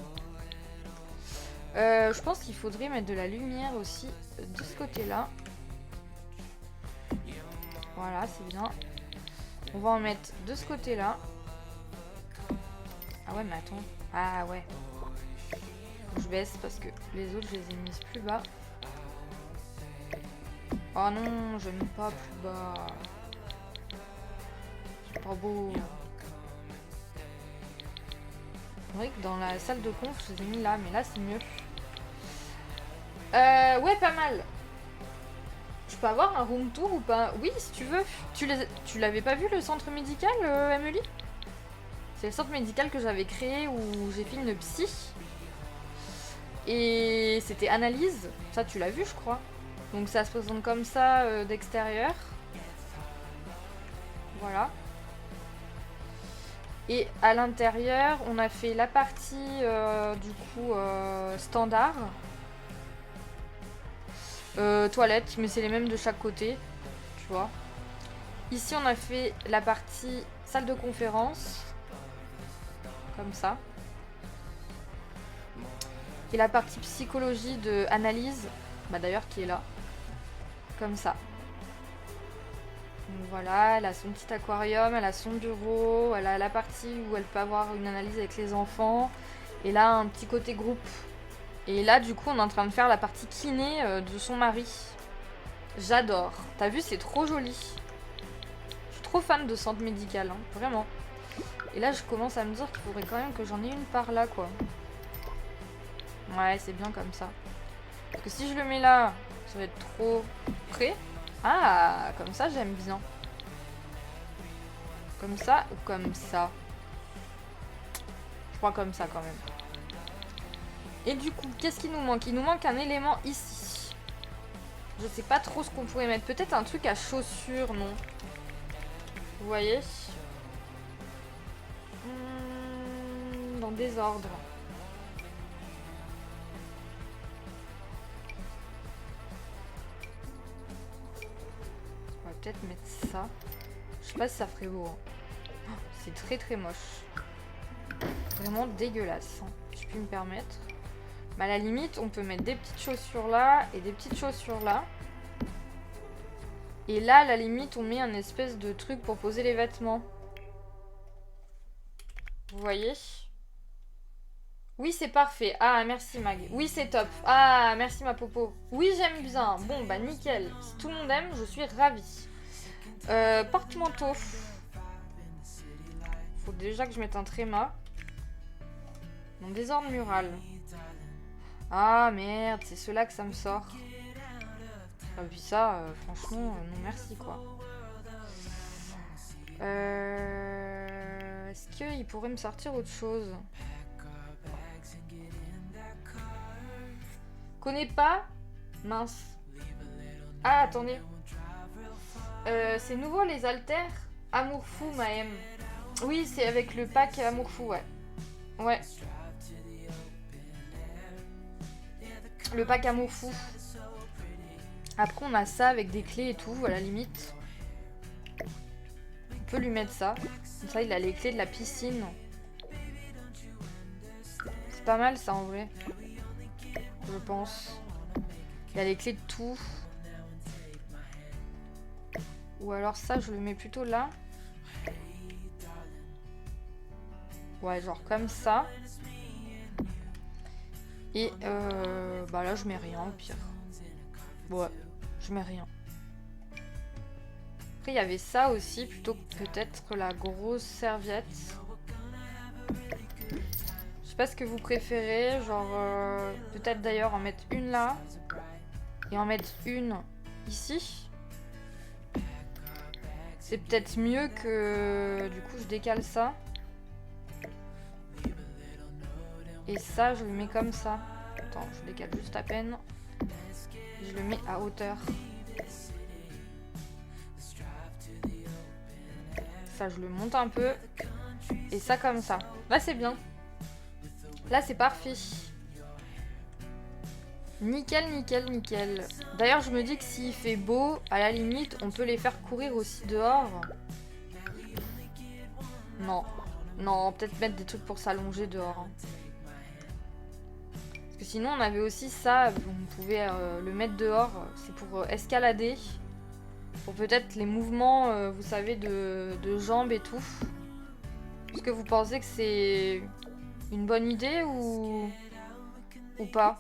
Je pense qu'il faudrait mettre de la lumière aussi de ce côté-là. Voilà, c'est bien. On va en mettre de ce côté-là. Ah ouais, mais attends. Ah ouais. Je baisse parce que les autres, je les ai mises plus bas. Oh non, je mets pas plus bas. C'est pas beau. C'est vrai que dans la salle de conf, je les ai mis là, mais là, c'est mieux. Ouais, pas mal. Je peux avoir un room tour ou pas? Oui, si tu veux. Tu l'avais pas vu, le centre médical, Amélie? C'est le centre médical que j'avais créé où j'ai fait une psy. Et c'était analyse. Ça, tu l'as vu, je crois. Donc ça se présente comme ça d'extérieur. Voilà. Et à l'intérieur, on a fait la partie du coup standard. Toilettes, mais c'est les mêmes de chaque côté. Tu vois. Ici, on a fait la partie salle de conférence. Comme ça. Et la partie psychologie de analyse, bah d'ailleurs qui est là. Comme ça. Donc voilà, elle a son petit aquarium, elle a son bureau, elle a la partie où elle peut avoir une analyse avec les enfants. Et là, un petit côté groupe. Et là, du coup, on est en train de faire la partie kiné de son mari. J'adore. T'as vu, c'est trop joli. Je suis trop fan de centre médical, hein, vraiment. Et là, je commence à me dire qu'il faudrait quand même que j'en ai une par là, quoi. Ouais, c'est bien comme ça. Parce que si je le mets là, ça va être trop près. Ah, comme ça, j'aime bien. Comme ça ou comme ça? Je crois comme ça, quand même. Et du coup, qu'est-ce qu'il nous manque? Il nous manque un élément ici. Je sais pas trop ce qu'on pourrait mettre. Peut-être un truc à chaussures, non? Vous voyez? Dans désordre. On va peut-être mettre ça. Je sais pas si ça ferait beau. Hein. C'est très très moche. Vraiment dégueulasse. Hein, si je puis me permettre. Mais à la limite, on peut mettre des petites chaussures là et des petites chaussures là. Et là, à la limite, on met un espèce de truc pour poser les vêtements. Vous voyez? Oui, c'est parfait. Ah, merci Mag. Oui, c'est top. Ah, merci ma popo. Oui, j'aime bien. Bon, bah nickel. Si tout le monde aime, je suis ravie. Porte-manteau. Faut déjà que je mette un tréma. Mon désordre mural. Ah, merde, c'est cela que ça me sort. Ah, puis ça, franchement, non merci, quoi. Est-ce qu'il pourrait me sortir autre chose? Connais pas? Mince. Ah, attendez. C'est nouveau les haltères Amour fou, Maëm. Oui, c'est avec le pack Amour fou, ouais. Ouais. Le pack Amour fou. Après, on a ça avec des clés et tout, à la limite. On peut lui mettre ça. Comme ça, il a les clés de la piscine. C'est pas mal, ça, en vrai. Je pense. Il a les clés de tout. Ou alors ça, je le mets plutôt là. Ouais, genre comme ça. Et bah là, je mets rien, au pire. Ouais, je mets rien. Après, il y avait ça aussi, plutôt que peut-être la grosse serviette. Je sais pas ce que vous préférez, genre peut-être d'ailleurs en mettre une là. Et en mettre une ici. C'est peut-être mieux que... Du coup, je décale ça. Et ça, je le mets comme ça. Attends, je décale juste à peine. Je le mets à hauteur. Ça, je le monte un peu. Et ça comme ça. Là, c'est bien. Là, c'est parfait. Nickel, nickel, nickel. D'ailleurs, je me dis que s'il fait beau, à la limite, on peut les faire courir aussi dehors. Non. Non, peut-être mettre des trucs pour s'allonger dehors. Parce que sinon, on avait aussi ça. On pouvait le mettre dehors. C'est pour escalader. Pour peut-être les mouvements, vous savez, de jambes et tout. Est-ce que vous pensez que c'est une bonne idée ou pas?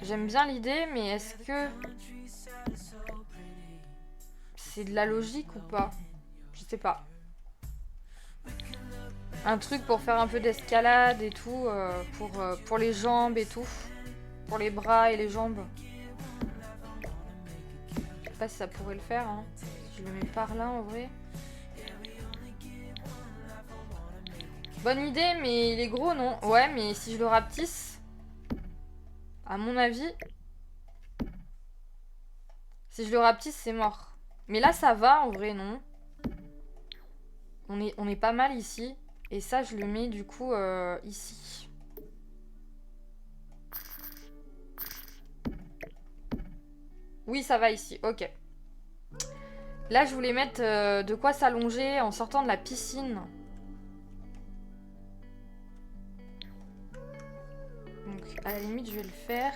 J'aime bien l'idée, mais est-ce que c'est de la logique ou pas? Je sais pas. Un truc pour faire un peu d'escalade et tout, pour les jambes et tout. Pour les bras et les jambes. Je sais pas si ça pourrait le faire, hein. Je le mets par là en vrai. Bonne idée, mais il est gros, non? Ouais, mais si je le rapetisse, à mon avis, si je le rapetisse, c'est mort. Mais là, ça va, en vrai, non? On est pas mal ici. Et ça, je le mets, du coup, ici. Oui, ça va ici, ok. Là, je voulais mettre de quoi s'allonger en sortant de la piscine. Donc, à la limite, je vais le faire.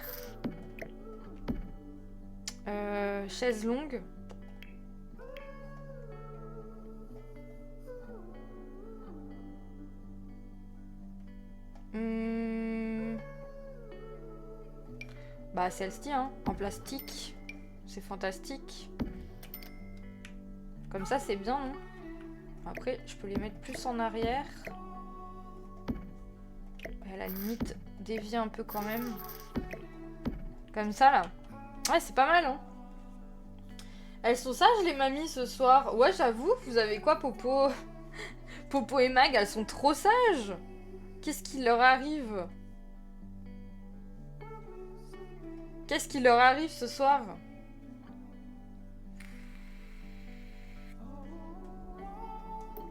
Chaise longue. Bah, celle-ci, hein, en plastique. C'est fantastique. Comme ça, c'est bien, non? Après, je peux les mettre plus en arrière. Et à la limite, dévier un peu quand même. Comme ça, là. Ouais, c'est pas mal, hein. Elles sont sages, les mamies, ce soir. Ouais, j'avoue, vous avez quoi, Popo? Popo et Mag, elles sont trop sages. Qu'est-ce qui leur arrive? Qu'est-ce qui leur arrive ce soir?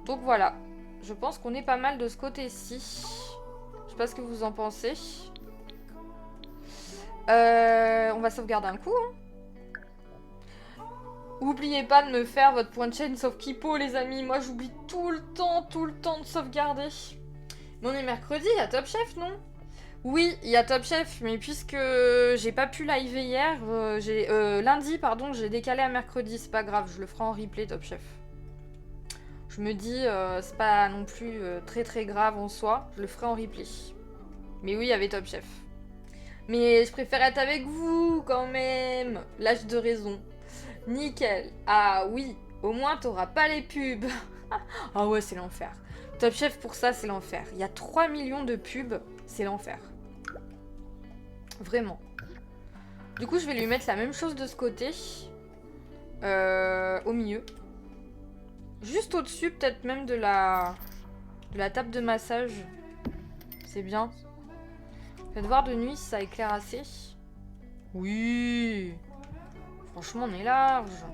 Donc voilà, je pense qu'on est pas mal de ce côté-ci. Je sais pas ce que vous en pensez. On va sauvegarder un coup. Hein. Oubliez pas de me faire votre point de chaîne sauf Kipo, les amis. Moi, j'oublie tout le temps de sauvegarder. Mais on est mercredi, il y a Top Chef, non? Oui, il y a Top Chef, mais puisque j'ai pas pu live hier, lundi, pardon, j'ai décalé à mercredi. C'est pas grave, je le ferai en replay, Top Chef. Je me dis, c'est pas non plus très grave en soi, je le ferai en replay. Mais oui, il y avait Top Chef. Mais je préfère être avec vous quand même. L'âge de raison. Nickel. Ah oui, au moins t'auras pas les pubs. Ah ouais, c'est l'enfer. Top Chef pour ça, c'est l'enfer. Il y a 3 millions de pubs, c'est l'enfer. Vraiment. Du coup, je vais lui mettre la même chose de ce côté. Au milieu. Juste au-dessus, peut-être même de la table de massage. C'est bien. Faites voir de nuit si ça éclaire assez. Oui. Franchement, on est large.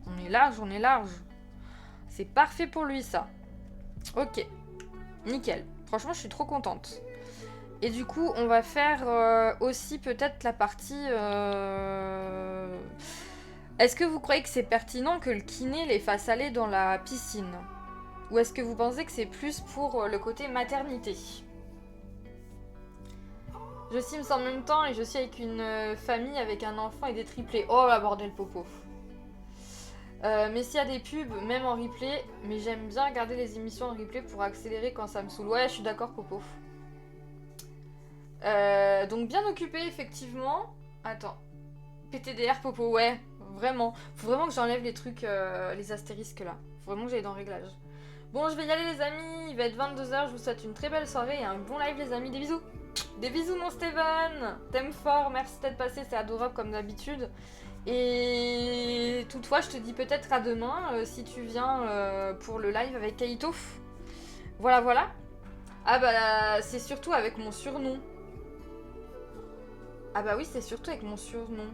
On est large, on est large. C'est parfait pour lui, ça. Ok. Nickel. Franchement, je suis trop contente. Et du coup, on va faire aussi peut-être la partie... Est-ce que vous croyez que c'est pertinent que le kiné les fasse aller dans la piscine? Ou est-ce que vous pensez que c'est plus pour le côté maternité? Je Sims en même temps et je suis avec une famille avec un enfant et des triplés. Oh la bordel Popo. Mais s'il y a des pubs, même en replay, mais j'aime bien regarder les émissions en replay pour accélérer quand ça me saoule. Ouais, je suis d'accord Popo. Donc bien occupé effectivement. Attends. PTDR Popo, ouais. Vraiment. Faut vraiment que j'enlève les trucs, les astérisques là. Faut vraiment que j'aille dans réglage. Bon, je vais y aller les amis. Il va être 22 h. Je vous souhaite une très belle soirée et un bon live les amis. Des bisous. Des bisous mon Steven. T'aimes fort, merci d'être passé, c'est adorable comme d'habitude. Et toutefois, je te dis peut-être à demain si tu viens pour le live avec Kaito. Voilà, voilà. Ah bah c'est surtout avec mon surnom. Ah bah oui, c'est surtout avec mon surnom.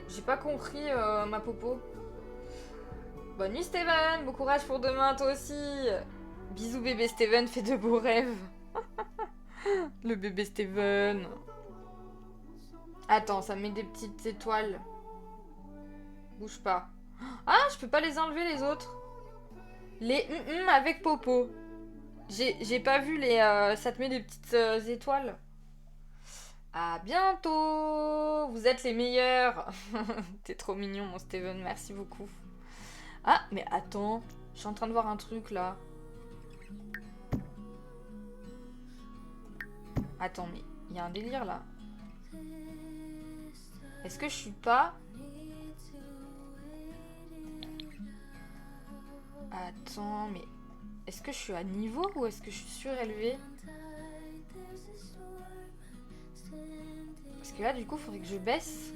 J'ai pas compris ma popo. Bonne nuit Steven, bon courage pour demain toi aussi. Bisous bébé Steven, fais de beaux rêves. Le bébé Steven. Attends, ça met des petites étoiles. Bouge pas. Ah, je peux pas les enlever les autres. Les avec popo. J'ai pas vu les... ça te met des petites étoiles. À bientôt. Vous êtes les meilleurs. T'es trop mignon mon Steven, merci beaucoup. Ah, mais attends. Je suis en train de voir un truc là. Attends, mais il y a un délire là. Est-ce que je suis pas... Attends, mais... Est-ce que je suis à niveau ou est-ce que je suis surélevée? Parce que là, du coup, il faudrait que je baisse.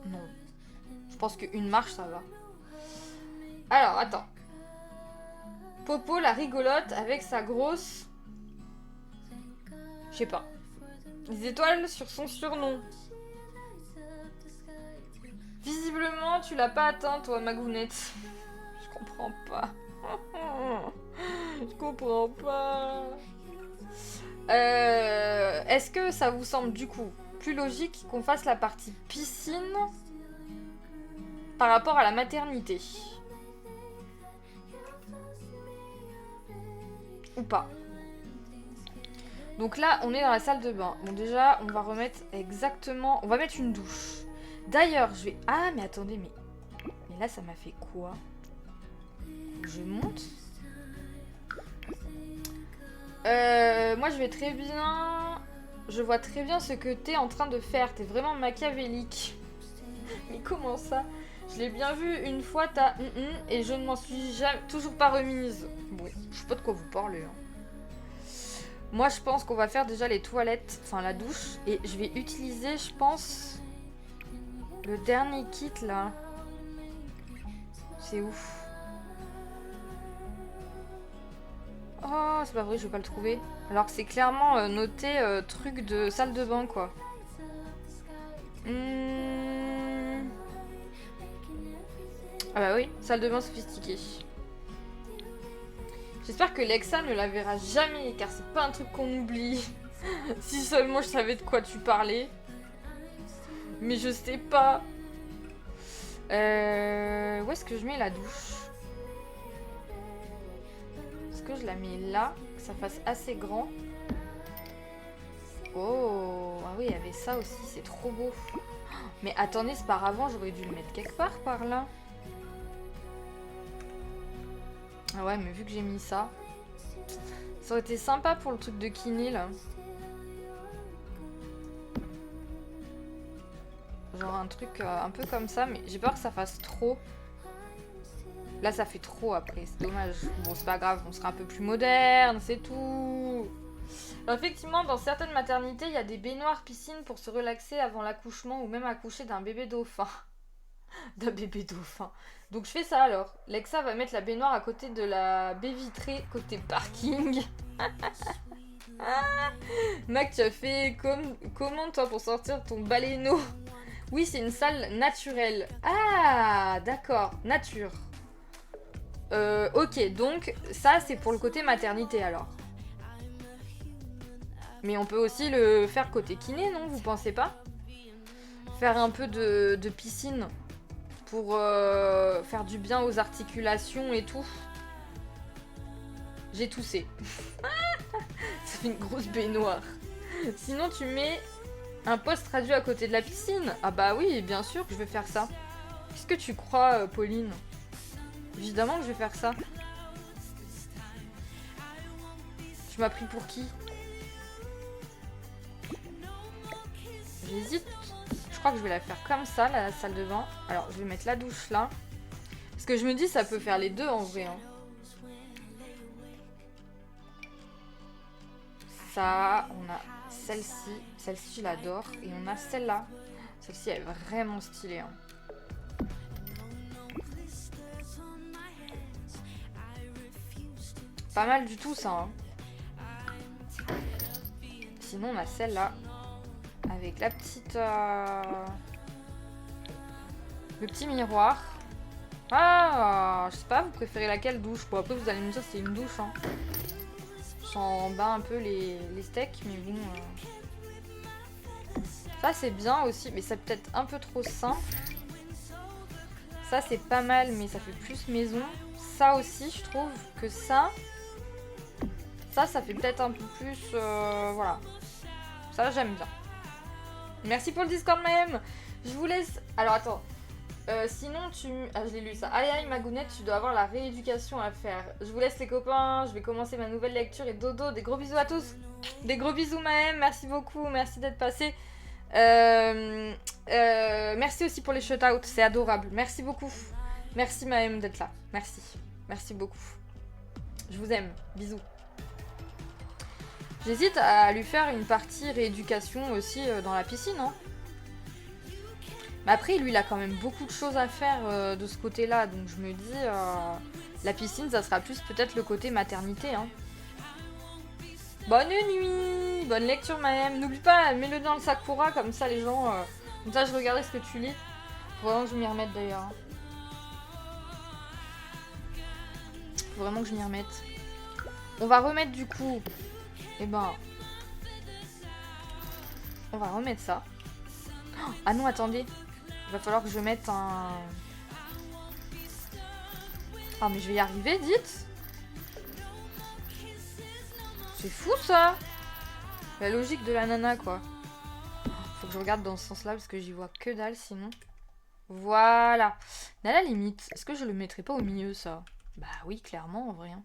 Non. Je pense qu'une marche, ça va. Alors, attends. Popo, la rigolote, avec sa grosse... Je sais pas. Les étoiles sur son surnom. Visiblement, tu l'as pas atteint, toi, Magounette. Je comprends pas. Je comprends pas. Est-ce que ça vous semble, du coup, plus logique qu'on fasse la partie piscine par rapport à la maternité? Ou pas? Donc là, on est dans la salle de bain. Bon, déjà, on va remettre exactement... On va mettre une douche. D'ailleurs, je vais... Ah, mais attendez, mais là, ça m'a fait quoi? Je monte. Moi, je vais très bien... Je vois très bien ce que t'es en train de faire. T'es vraiment machiavélique. Mais comment ça? Je l'ai bien vu une fois, t'as et je ne m'en suis toujours pas remise. Bon, je sais pas de quoi vous parlez. Hein. Moi, je pense qu'on va faire déjà les toilettes, enfin la douche. Et je vais utiliser, je pense, le dernier kit, là. C'est ouf. Oh, c'est pas vrai, je vais pas le trouver. Alors que c'est clairement noté truc de salle de bain, quoi. Ah bah oui, salle de bain sophistiquée. J'espère que Lexa ne la verra jamais, car c'est pas un truc qu'on oublie. Si seulement je savais de quoi tu parlais. Mais je sais pas. Où est-ce que je mets la douche? Est-ce que je la mets là, que ça fasse assez grand? Oh, ah oui, il y avait ça aussi, c'est trop beau. Mais attendez, c'est par avant, j'aurais dû le mettre quelque part par là. Ah ouais, mais vu que j'ai mis ça, ça aurait été sympa pour le truc de kiné là. Genre un truc un peu comme ça, mais j'ai peur que ça fasse trop. Là, ça fait trop après, c'est dommage. Bon, c'est pas grave, on sera un peu plus moderne, c'est tout. Alors, effectivement, dans certaines maternités, il y a des baignoires piscines pour se relaxer avant l'accouchement ou même accoucher d'un bébé dauphin. D'un bébé dauphin. Donc je fais ça alors. Lexa va mettre la baignoire à côté de la baie vitrée côté parking. Mac, tu as fait comment toi pour sortir ton baleineau? Oui, c'est une salle naturelle. Ah, d'accord, nature. Ok, donc ça c'est pour le côté maternité alors. Mais on peut aussi le faire côté kiné, non? Vous pensez pas? Faire un peu de piscine pour faire du bien aux articulations et tout. J'ai toussé. Ça fait une grosse baignoire. Sinon tu mets un poste radio à côté de la piscine. Ah bah oui, bien sûr que je vais faire ça. Qu'est-ce que tu crois, Pauline? Évidemment que je vais faire ça. Tu m'as pris pour qui? J'hésite. Je crois que je vais la faire comme ça, la salle de bain. Alors, je vais mettre la douche là. Parce que je me dis, ça peut faire les deux en vrai. Hein. Ça, on a celle-ci. Celle-ci, je l'adore. Et on a celle-là. Celle-ci, elle est vraiment stylée. Hein. Pas mal du tout, ça. Hein. Sinon, on a celle-là. Avec la petite... le petit miroir. Ah, je sais pas, vous préférez laquelle douche? Bon, après, vous allez me dire, c'est une douche. Hein. J'en bats un peu les steaks, mais bon... Ça, c'est bien aussi, mais ça peut être un peu trop simple. Ça, c'est pas mal, mais ça fait plus maison. Ça aussi, je trouve que ça... Ça fait peut-être un peu plus... voilà. Ça, j'aime bien. Merci pour le Discord même. Je vous laisse... Alors, attends. Sinon, tu... Ah, je l'ai lu ça. Aïe, aïe, Magounette, tu dois avoir la rééducation à faire. Je vous laisse les copains. Je vais commencer ma nouvelle lecture et dodo. Des gros bisous à tous. Des gros bisous, Maëm. Merci beaucoup. Merci d'être passé. Merci aussi pour les shout-outs. C'est adorable. Merci beaucoup. Merci, Maëm, d'être là. Merci. Merci beaucoup. Je vous aime. Bisous. J'hésite à lui faire une partie rééducation aussi dans la piscine. Hein. Mais après, lui, il a quand même beaucoup de choses à faire de ce côté-là. Donc je me dis, la piscine, ça sera plus peut-être le côté maternité. Hein. Bonne nuit. Bonne lecture, Maëm. N'oublie pas, mets-le dans le Sakura, comme ça les gens... Comme ça, je regardais ce que tu lis. Faut vraiment que je m'y remette d'ailleurs. Hein. Faut vraiment que je m'y remette. On va remettre du coup... Eh ben... On va remettre ça. Ah non, attendez. Il va falloir que je mette un... Ah mais je vais y arriver, dites. C'est fou ça. La logique de la nana quoi. Faut que je regarde dans ce sens-là parce que j'y vois que dalle sinon. Voilà. Mais à la limite, est-ce que je le mettrais pas au milieu ça? Bah oui, clairement en vrai. Hein.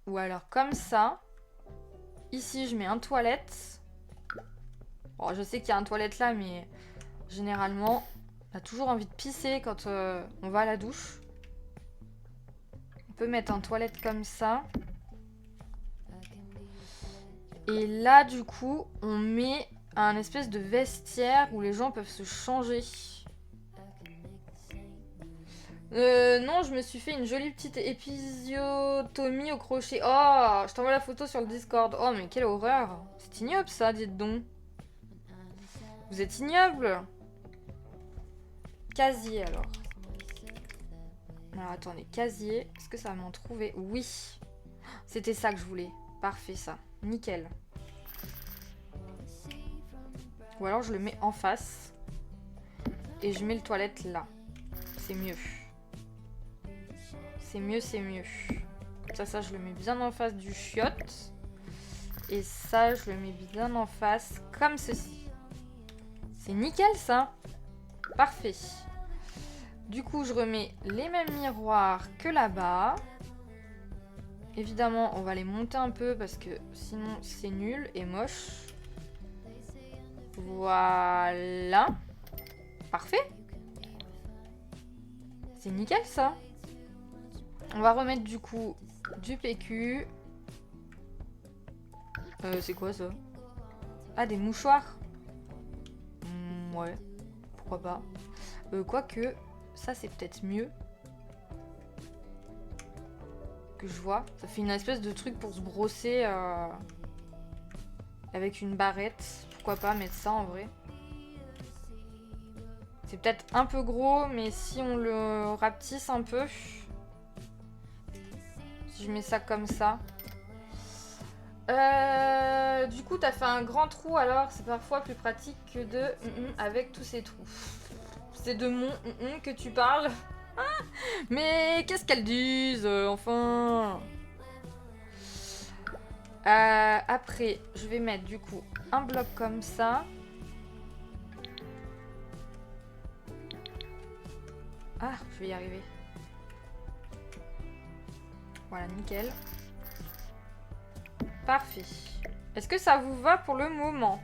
Ou alors comme ça. Ici, je mets un toilette. Bon, je sais qu'il y a un toilette là, mais généralement, on a toujours envie de pisser quand on va à la douche. On peut mettre un toilette comme ça. Et là, du coup, on met un espèce de vestiaire où les gens peuvent se changer. Non, je me suis fait une jolie petite épisiotomie au crochet. Oh, je t'envoie la photo sur le Discord. Oh, mais quelle horreur. C'est ignoble ça, dites donc. Vous êtes ignoble. Casier alors. Alors attendez, casier. Est-ce que ça va m'en trouver? Oui. C'était ça que je voulais. Parfait ça. Nickel. Ou alors je le mets en face. Et je mets le toilette là. C'est mieux. C'est mieux, c'est mieux. Comme ça, je le mets bien en face du chiotte. Et ça, je le mets bien en face, comme ceci. C'est nickel, ça. Parfait. Du coup, je remets les mêmes miroirs que là-bas. Évidemment, on va les monter un peu parce que sinon, c'est nul et moche. Voilà. Parfait. C'est nickel, ça. On va remettre du coup du PQ. C'est quoi ça? Ah, des mouchoirs. Ouais, pourquoi pas. Quoique, ça c'est peut-être mieux. Que je vois. Ça fait une espèce de truc pour se brosser avec une barrette. Pourquoi pas mettre ça en vrai. C'est peut-être un peu gros, mais si on le rapetisse un peu... Si je mets ça comme ça. Du coup, t'as fait un grand trou, alors c'est parfois plus pratique que de avec tous ces trous. C'est de mon que tu parles. Mais qu'est-ce qu'elles disent, enfin. Après, je vais mettre du coup un bloc comme ça. Ah, je vais y arriver. Voilà, nickel. Parfait. Est-ce que ça vous va pour le moment?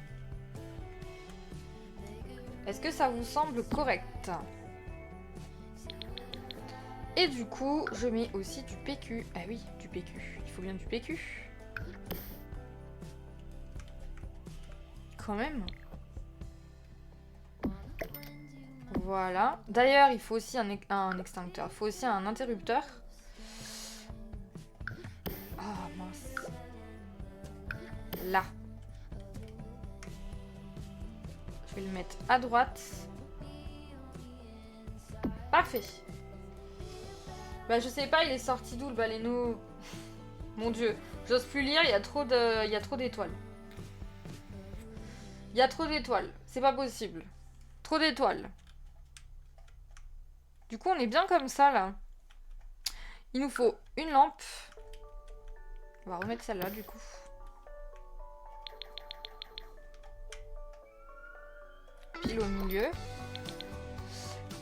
Est-ce que ça vous semble correct? Et du coup, je mets aussi du PQ. Ah oui, du PQ. Il faut bien du PQ. Quand même. Voilà. D'ailleurs, il faut aussi un extincteur. Il faut aussi un interrupteur. Oh mince. Là. Je vais le mettre à droite. Parfait. Bah je sais pas, il est sorti d'où le baleineau? Mon dieu, j'ose plus lire, il y a trop d'étoiles. Il y a trop d'étoiles, c'est pas possible. Trop d'étoiles. Du coup, on est bien comme ça, là. Il nous faut une lampe. On va remettre celle-là, du coup. Pile au milieu.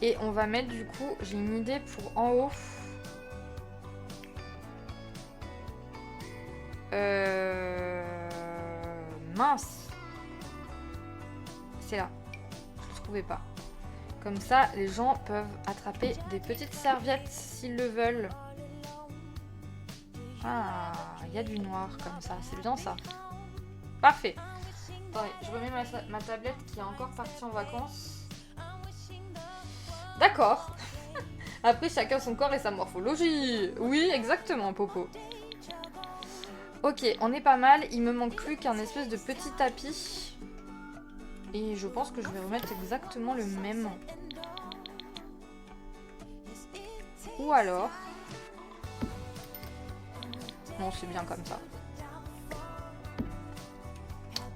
Et on va mettre, du coup, j'ai une idée pour en haut. Mince. C'est là. Je ne trouvais pas. Comme ça, les gens peuvent attraper des petites serviettes s'ils le veulent. Ah, il y a du noir comme ça. C'est bien ça. Parfait. Attendez, je remets ma tablette qui est encore partie en vacances. D'accord. Après, chacun son corps et sa morphologie. Oui, exactement, Popo. Ok, on est pas mal. Il me manque plus qu'un espèce de petit tapis. Et je pense que je vais remettre exactement le même. Ou alors... Non, c'est bien comme ça.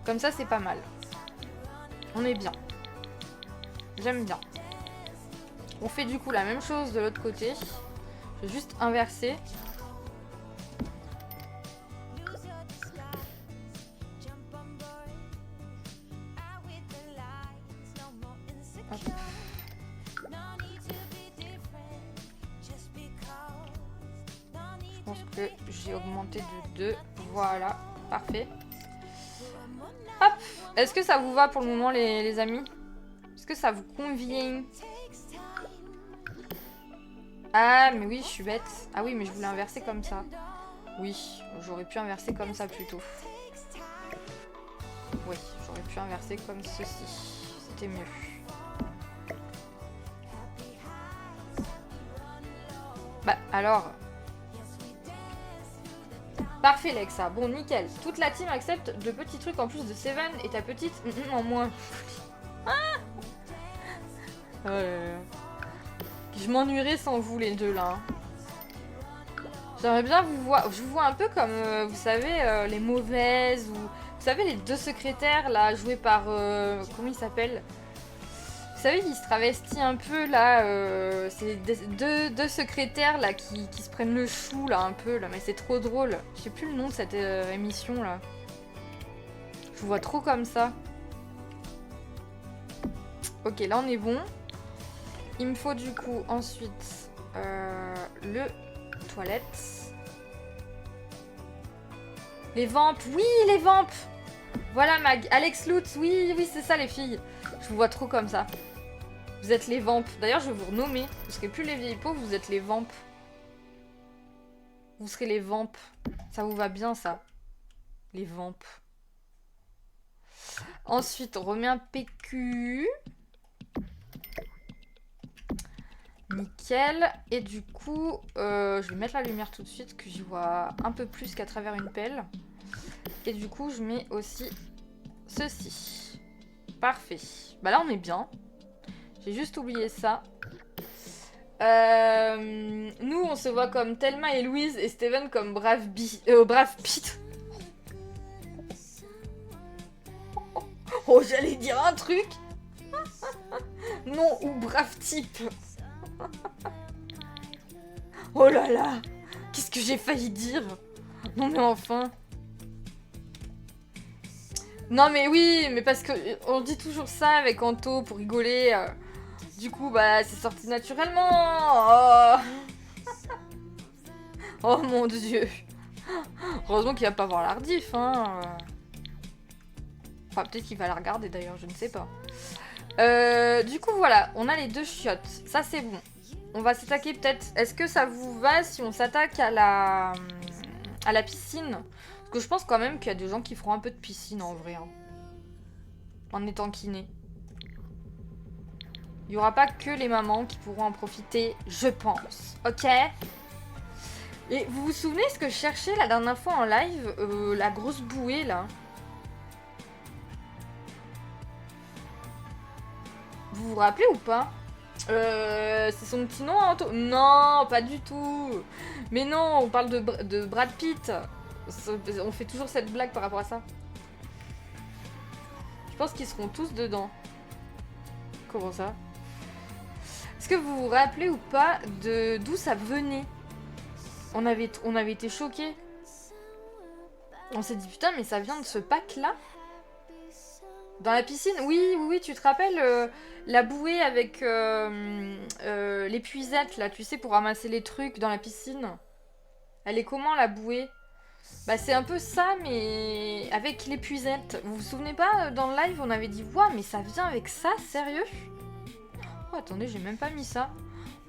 Comme ça, c'est pas mal. On est bien. J'aime bien. On fait du coup la même chose de l'autre côté. Je vais juste inverser. Hop. Je pense que j'ai augmenté de 2. Voilà, parfait. Hop. Est-ce que ça vous va pour le moment, les amis? Est-ce que ça vous convient? Ah, mais oui, je suis bête. Ah oui, mais je voulais inverser comme ça. Oui, j'aurais pu inverser comme ça plutôt. Oui, j'aurais pu inverser comme ceci. C'était mieux. Bah, alors... Parfait, Lexa. Bon, nickel. Toute la team accepte de petits trucs en plus de Seven et ta petite en moins. Ah oh là là. Je m'ennuierais sans vous, les deux, là. J'aimerais bien vous voir... Je vous vois un peu comme, vous savez, les mauvaises ou... Vous savez, les deux secrétaires, là, joués par... comment ils s'appellent? Vous savez, ils se travestissent un peu, là. C'est deux secrétaires, là, qui se prennent le chou, là, un peu, là. Mais c'est trop drôle. Je sais plus le nom de cette émission, là. Je vous vois trop comme ça. Ok, là, on est bon. Il me faut, du coup, ensuite, le toilette. Les vampes, oui, les vampes. Voilà, Mag. Alex Lutz, oui, oui, c'est ça, les filles. Je vous vois trop comme ça. Vous êtes les vampes. D'ailleurs, je vais vous renommer. Vous serez plus les vieilles pauvres, vous êtes les vampes. Vous serez les vampes. Ça vous va bien, ça. Les vampes. Ensuite, on remet un PQ. Nickel. Et du coup, je vais mettre la lumière tout de suite, que j'y vois un peu plus qu'à travers une pelle. Et du coup, je mets aussi ceci. Parfait. Bah là, on est bien. J'ai juste oublié ça. Nous, on se voit comme Thelma et Louise et Steven comme Brave Pete. Oh, j'allais dire un truc. Non, ou brave type. Oh là là. Qu'est-ce que j'ai failli dire? Non mais enfin. Non mais oui, mais parce que on dit toujours ça avec Anto pour rigoler. Du coup, bah, c'est sorti naturellement. Oh, oh mon dieu. Heureusement qu'il va pas voir la rediff, hein. Enfin, peut-être qu'il va la regarder d'ailleurs, je ne sais pas. Du coup, voilà, on a les 2 chiottes. Ça, c'est bon. On va s'attaquer peut-être... Est-ce que ça vous va si on s'attaque à la piscine? Parce que je pense quand même qu'il y a des gens qui feront un peu de piscine en vrai. Hein. En étant kiné. Il n'y aura pas que les mamans qui pourront en profiter, je pense. Ok? Et vous vous souvenez ce que je cherchais la dernière fois en live? La grosse bouée, là. Vous vous rappelez ou pas? C'est son petit nom, Anto? Non, pas du tout. Mais non, on parle de Brad Pitt. On fait toujours cette blague par rapport à ça. Je pense qu'ils seront tous dedans. Comment ça? Est-ce que vous vous rappelez ou pas de d'où ça venait? On avait été choqués. On s'est dit putain, mais ça vient de ce pack-là? Dans la piscine? Oui, oui, oui, tu te rappelles la bouée avec l'épuisette, là, tu sais, pour ramasser les trucs dans la piscine? Elle est comment, la bouée? Bah, c'est un peu ça, mais avec l'épuisette. Vous vous souvenez pas, dans le live, on avait dit « Ouah, mais ça vient avec ça, sérieux ?» Oh, attendez, j'ai même pas mis ça.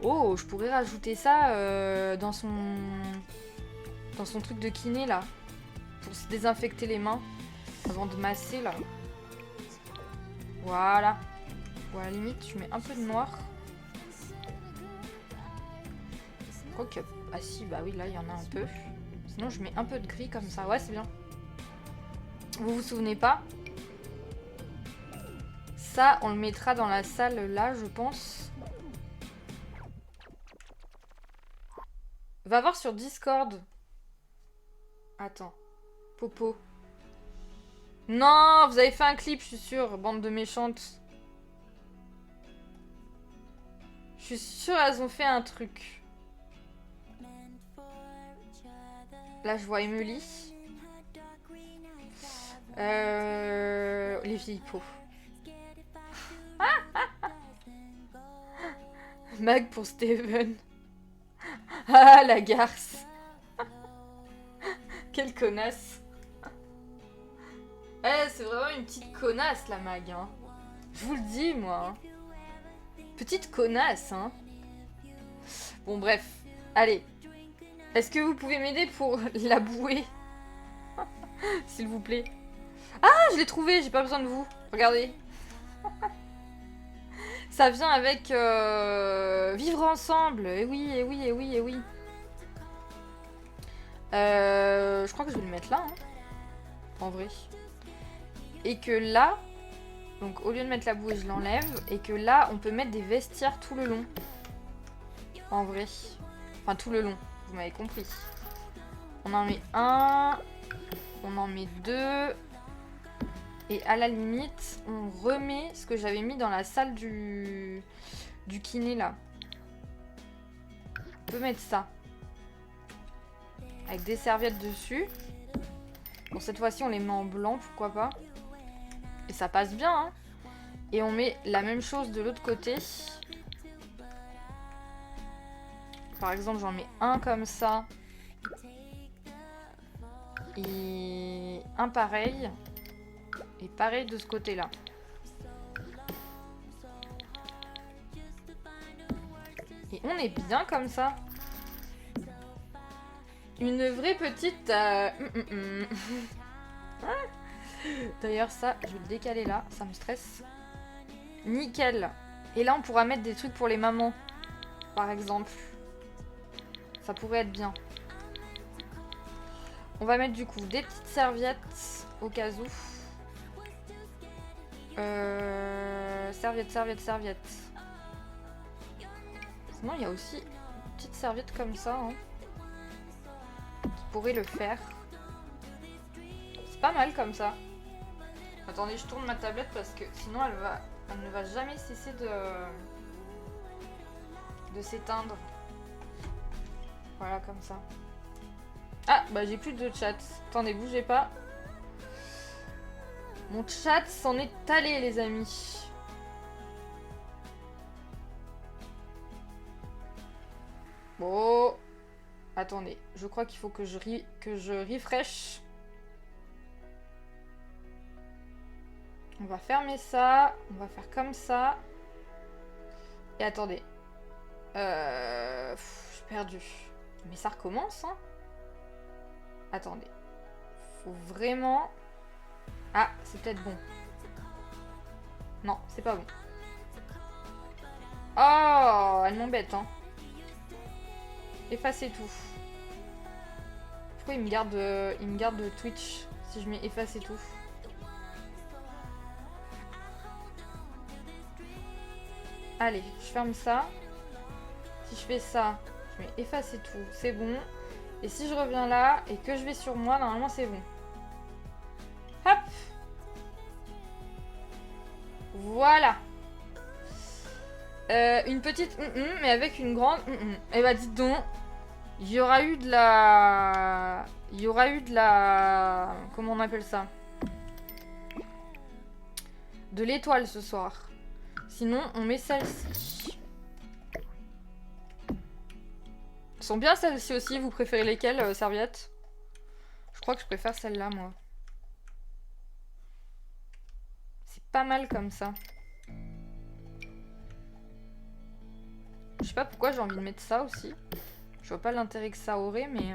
Oh, je pourrais rajouter ça dans son truc de kiné, là. Pour se désinfecter les mains avant de masser, là. Voilà. Ou à la limite, je mets un peu de noir. Quoique... Ah si, bah oui, là, il y en a un peu. Sinon, je mets un peu de gris comme ça. Ouais, c'est bien. Vous vous souvenez pas? Ça, on le mettra dans la salle, là, je pense. Va voir sur Discord. Attends. Popo. Non, vous avez fait un clip, je suis sûre, bande de méchantes. Je suis sûre, elles ont fait un truc. Là, je vois Emily. Les vieilles peaux. Mag pour Steven. Ah, la garce. Quelle connasse. Eh, c'est vraiment une petite connasse, la Mag. Hein. Je vous le dis, moi. Petite connasse, hein. Bon, bref. Allez. Est-ce que vous pouvez m'aider pour la bouée? S'il vous plaît. Ah, je l'ai trouvé, j'ai pas besoin de vous. Regardez. Ça vient avec vivre ensemble. Eh oui, eh oui, eh oui, eh oui. Je crois que je vais le mettre là. Hein. En vrai. Et que là... Donc au lieu de mettre la bouée, je l'enlève. Et que là, on peut mettre des vestiaires tout le long. En vrai. Enfin, tout le long. Vous m'avez compris. On en met un. On en met deux. Et à la limite, on remet ce que j'avais mis dans la salle du kiné là. On peut mettre ça. Avec des serviettes dessus. Bon, cette fois-ci, on les met en blanc, pourquoi pas. Et ça passe bien, hein. Et on met la même chose de l'autre côté. Par exemple, j'en mets un comme ça. Et un pareil. Et pareil de ce côté-là. Et on est bien comme ça. Une vraie petite... D'ailleurs, ça, je vais le décaler là. Ça me stresse. Nickel. Et là, on pourra mettre des trucs pour les mamans. Par exemple. Ça pourrait être bien. On va mettre du coup des petites serviettes au cas où. Serviette, serviette, serviette. Sinon, il y a aussi une petite serviette comme ça. Hein, qui pourrait le faire. C'est pas mal comme ça. Attendez, je tourne ma tablette parce que sinon elle ne va jamais cesser de s'éteindre. Voilà, comme ça. Ah, bah j'ai plus de chat. Attendez, bougez pas. Mon chat s'en est allé, les amis. Bon. Attendez, je crois qu'il faut que je refresh. On va fermer ça. On va faire comme ça. Et attendez. Je suis perdue. Mais ça recommence, hein. Attendez. Faut vraiment... Ah, c'est peut-être bon. Non, c'est pas bon. Oh, elle m'embête, hein. Effacer tout. Pourquoi il me garde Twitch si je mets effacer tout? Allez, je ferme ça. Si je fais ça, je mets effacer tout, c'est bon. Et si je reviens là et que je vais sur moi, normalement c'est bon. Hop! Voilà. Une petite mais avec une grande Eh bah dites donc, il y aura eu de la... Comment on appelle ça? De l'étoile ce soir. Sinon, on met celle-ci. Elles sont bien celles-ci aussi. Vous préférez lesquelles, serviettes? Je crois que je préfère celle-là, moi. C'est pas mal comme ça. Je sais pas pourquoi j'ai envie de mettre ça aussi. Je vois pas l'intérêt que ça aurait, mais...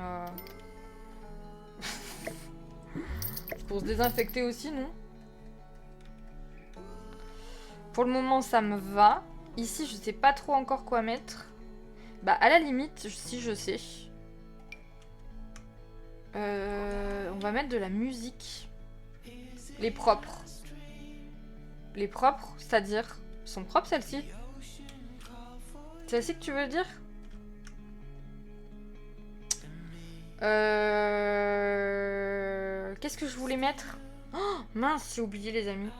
C'est pour se désinfecter aussi, non? Pour le moment, ça me va. Ici, je sais pas trop encore quoi mettre. Bah, à la limite, si je sais. On va mettre de la musique. Les propres. Les propres, c'est-à-dire... sont propres, celles-ci? Celle-ci que tu veux dire? Qu'est-ce que je voulais mettre? Oh, mince, j'ai oublié, les amis.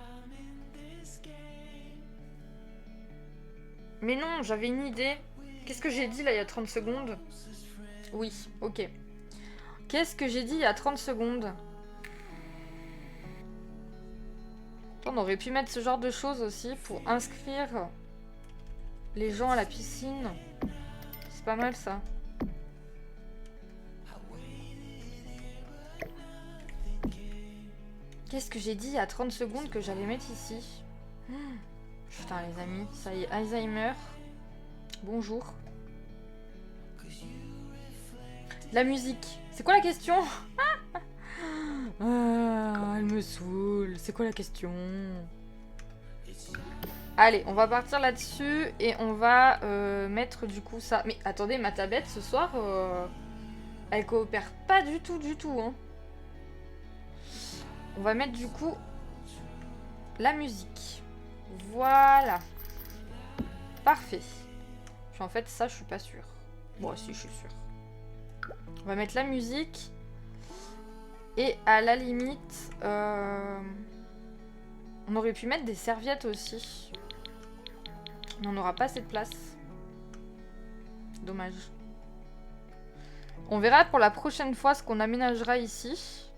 Mais non, j'avais une idée. Qu'est-ce que j'ai dit là il y a 30 secondes? Oui, ok. Qu'est-ce que j'ai dit il y a 30 secondes? On aurait pu mettre ce genre de choses aussi pour inscrire les gens à la piscine. C'est pas mal ça. Qu'est-ce que j'ai dit il y a 30 secondes que j'allais mettre ici? Putain les amis, ça y est, Alzheimer. Bonjour. La musique. C'est quoi la question? Elle me saoule. C'est quoi la question? Allez, on va partir là-dessus et on va mettre du coup ça. Mais attendez, ma tablette ce soir, elle coopère pas du tout, hein. On va mettre du coup la musique. Voilà. Parfait. Puis en fait, ça, je suis pas sûre. Bon, si, je suis sûre. On va mettre la musique. Et à la limite, on aurait pu mettre des serviettes aussi. Mais on n'aura pas assez de place. Dommage. On verra pour la prochaine fois ce qu'on aménagera ici.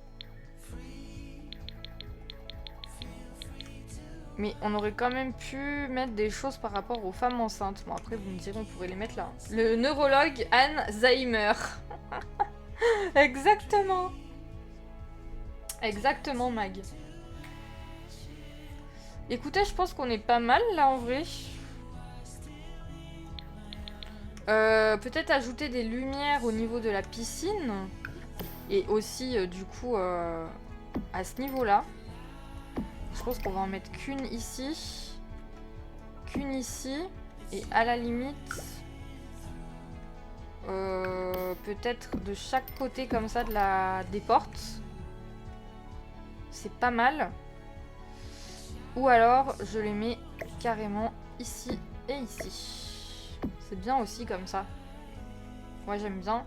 Mais on aurait quand même pu mettre des choses par rapport aux femmes enceintes. Bon, après, vous me direz, on pourrait les mettre là. Le neurologue Alzheimer. Exactement. Exactement, Mag. Écoutez, je pense qu'on est pas mal, là, en vrai. Peut-être ajouter des lumières au niveau de la piscine. Et aussi, du coup, à ce niveau-là. Je pense qu'on va en mettre qu'une ici. Qu'une ici. Et à la limite... peut-être de chaque côté comme ça des portes. C'est pas mal. Ou alors, je les mets carrément ici et ici. C'est bien aussi comme ça. Moi, j'aime bien.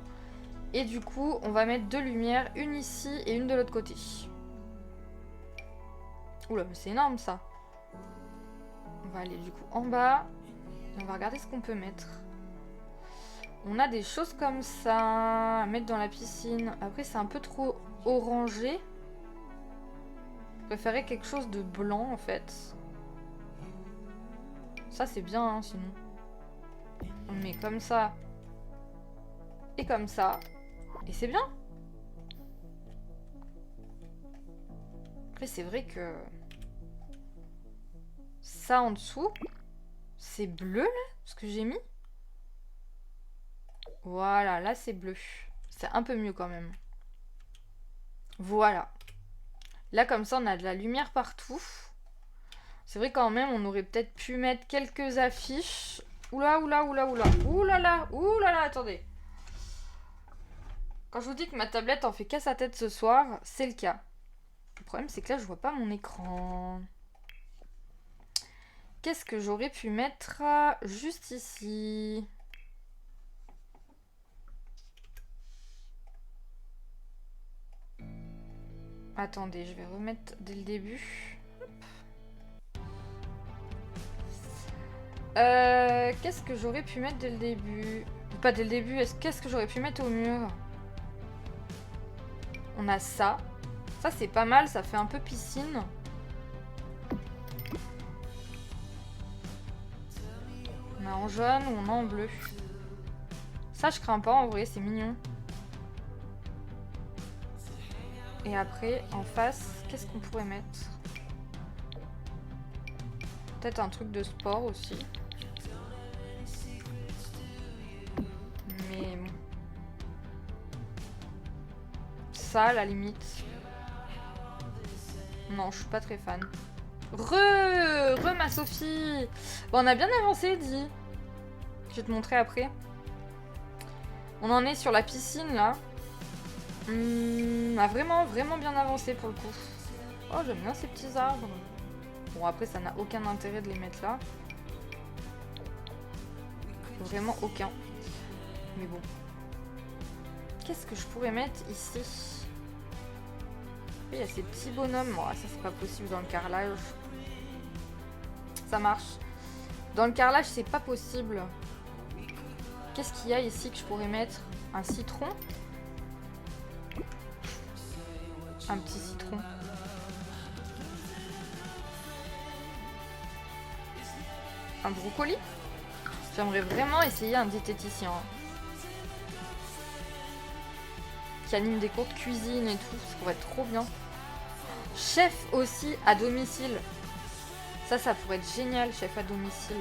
Et du coup, on va mettre deux lumières. Une ici et une de l'autre côté. Oula, mais c'est énorme ça. On va aller du coup en bas. Et on va regarder ce qu'on peut mettre. On a des choses comme ça à mettre dans la piscine. Après, c'est un peu trop orangé. Je préférais quelque chose de blanc en fait. Ça, c'est bien, hein, sinon. On met comme ça. Et comme ça. Et c'est bien. Après, c'est vrai que... ça en dessous. C'est bleu là, ce que j'ai mis. Voilà, là c'est bleu. C'est un peu mieux quand même. Voilà. Là comme ça on a de la lumière partout. C'est vrai quand même on aurait peut-être pu mettre quelques affiches. Oula, oula, oula, oula. Oulala, oulala, attendez. Quand je vous dis que ma tablette en fait qu'à sa tête ce soir, c'est le cas. Le problème c'est que là je vois pas mon écran. Qu'est-ce que j'aurais pu mettre juste ici? Attendez, je vais remettre dès le début. Qu'est-ce que j'aurais pu mettre dès le début? Pas dès le début, qu'est-ce que j'aurais pu mettre au mur? On a ça. Ça c'est pas mal, ça fait un peu piscine. On a en jaune ou on a en bleu. Ça je crains pas en vrai, c'est mignon. Et après, en face, qu'est-ce qu'on pourrait mettre? Peut-être un truc de sport aussi. Mais bon. Ça, à la limite. Non, je suis pas très fan. Re ma Sophie. Bon, on a bien avancé, dis. Je vais te montrer après. On en est sur la piscine, là. On a vraiment, vraiment bien avancé pour le coup. Oh, j'aime bien ces petits arbres. Bon, après, ça n'a aucun intérêt de les mettre là. Vraiment aucun. Mais bon. Qu'est-ce que je pourrais mettre ici? Il y a ces petits bonhommes. Oh, ça, c'est pas possible dans le carrelage. Ça marche. Dans le carrelage, c'est pas possible. Qu'est-ce qu'il y a ici que je pourrais mettre? Un citron? Un petit citron. Un brocoli? J'aimerais vraiment essayer un diététicien. Qui anime des cours de cuisine et tout. Ça pourrait être trop bien. Chef aussi à domicile. Ça pourrait être génial, chef à domicile.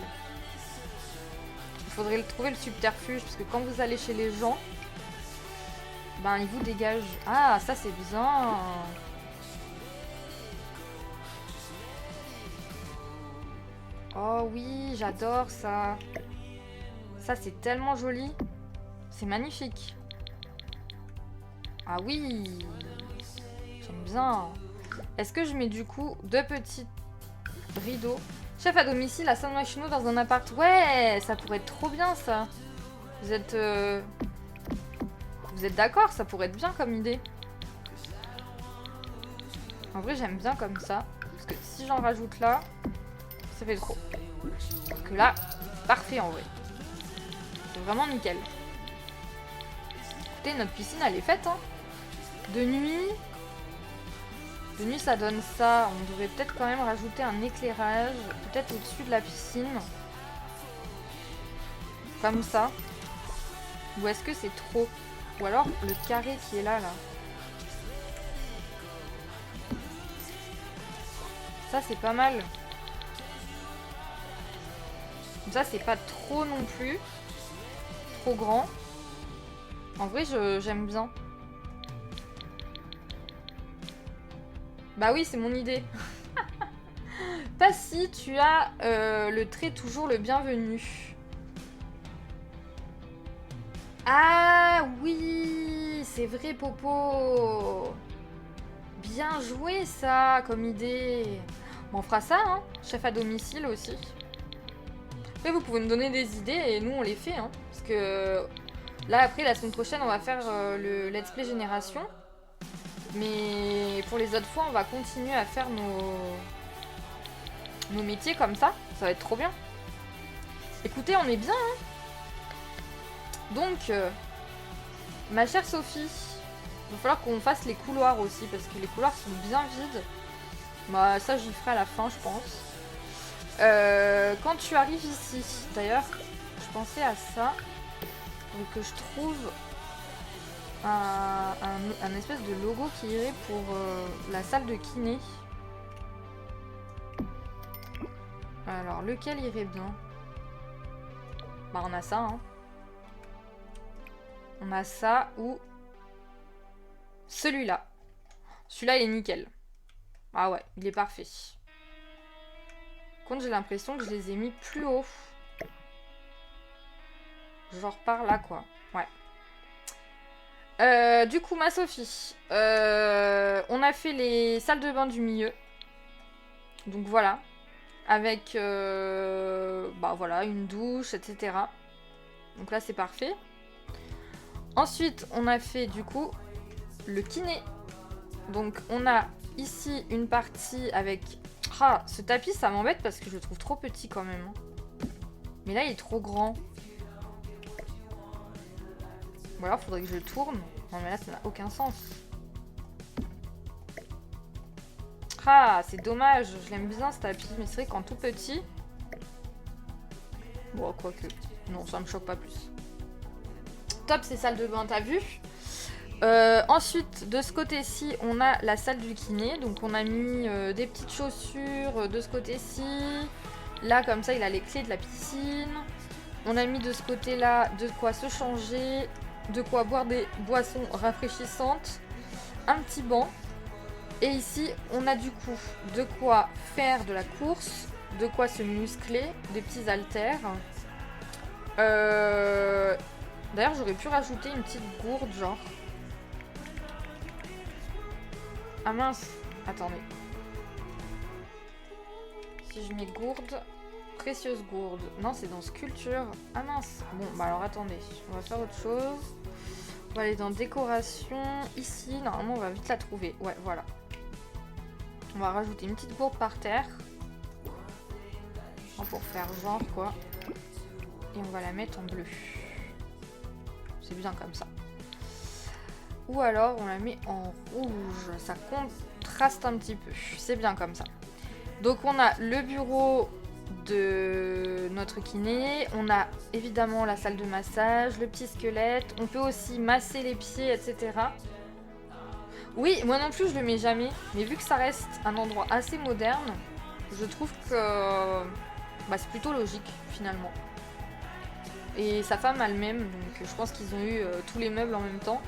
Il faudrait trouver le subterfuge, parce que quand vous allez chez les gens, ben ils vous dégagent. Ah, ça c'est bien. Oh oui, j'adore ça. Ça c'est tellement joli. C'est magnifique. Ah oui. J'aime bien. Est-ce que je mets du coup 2 petits rideaux? Chef à domicile à San Machino dans un appart. Ouais, ça pourrait être trop bien ça. Vous êtes d'accord? Ça pourrait être bien comme idée. En vrai, j'aime bien comme ça. Parce que si j'en rajoute là, ça fait trop. Parce que là, parfait en vrai. C'est vraiment nickel. Écoutez, notre piscine, elle est faite. Hein. De nuit, ça donne ça. On devrait peut-être quand même rajouter un éclairage. Peut-être au-dessus de la piscine. Comme ça. Ou est-ce que c'est trop? Ou alors le carré qui est là. Ça, c'est pas mal. Comme ça, c'est pas trop non plus. Trop grand. En vrai, j'aime bien. Bah oui, c'est mon idée. Pas si tu as le trait toujours le bienvenu. Ah oui, c'est vrai, Popo. Bien joué ça comme idée. Bon, on fera ça, hein. Chef à domicile aussi. Après, vous pouvez me donner des idées et nous on les fait, hein. Parce que là, après, la semaine prochaine, on va faire le Let's Play Génération. Mais pour les autres fois, on va continuer à faire nos métiers comme ça. Ça va être trop bien. Écoutez, on est bien, hein. Donc, ma chère Sophie, il va falloir qu'on fasse les couloirs aussi, parce que les couloirs sont bien vides. Bah, ça, j'y ferai à la fin, je pense. Quand tu arrives ici, d'ailleurs, je pensais à ça, pour que je trouve un espèce de logo qui irait pour la salle de kiné. Alors, lequel irait bien? Bah, on a ça, hein. On a ça ou... celui-là. Celui-là, il est nickel. Ah ouais, il est parfait. Par contre, j'ai l'impression que je les ai mis plus haut. Genre par là, quoi. Ouais. Du coup, ma Sophie, on a fait les salles de bain du milieu. Donc voilà. Avec, bah voilà, une douche, etc. Donc là, c'est parfait. Ensuite, on a fait, du coup, le kiné. Donc, on a ici une partie avec... Ah, ce tapis, ça m'embête parce que je le trouve trop petit quand même. Mais là, il est trop grand. Ou alors, faudrait que je le tourne. Non, mais là, ça n'a aucun sens. Ah, c'est dommage. Je l'aime bien, ce tapis. Mais c'est vrai qu'en tout petit... Bon, quoique... Non, ça me choque pas plus. Top, ces salles de bain, t'as vu? Ensuite, de ce côté-ci, on a la salle du kiné. Donc, on a mis des petites chaussures de ce côté-ci. Là, comme ça, il a les clés de la piscine. On a mis de ce côté-là de quoi se changer, de quoi boire des boissons rafraîchissantes, un petit banc. Et ici, on a du coup de quoi faire de la course, de quoi se muscler, des petits haltères. D'ailleurs, j'aurais pu rajouter une petite gourde, genre. Ah mince, attendez. Si je mets gourde, précieuse gourde. Non, c'est dans sculpture. Ah mince. Bon, bah alors attendez, on va faire autre chose. On va aller dans décoration. Ici, normalement, on va vite la trouver. Ouais, voilà. On va rajouter une petite gourde par terre. Pour faire genre, quoi. Et on va la mettre en bleu. C'est bien comme ça. Ou alors, on la met en rouge. Ça contraste un petit peu. C'est bien comme ça. Donc, on a le bureau de notre kiné. On a évidemment la salle de massage, le petit squelette. On peut aussi masser les pieds, etc. Oui, moi non plus, je le mets jamais. Mais vu que ça reste un endroit assez moderne, je trouve que bah, c'est plutôt logique, finalement. Et sa femme a le même, donc je pense qu'ils ont eu tous les meubles en même temps.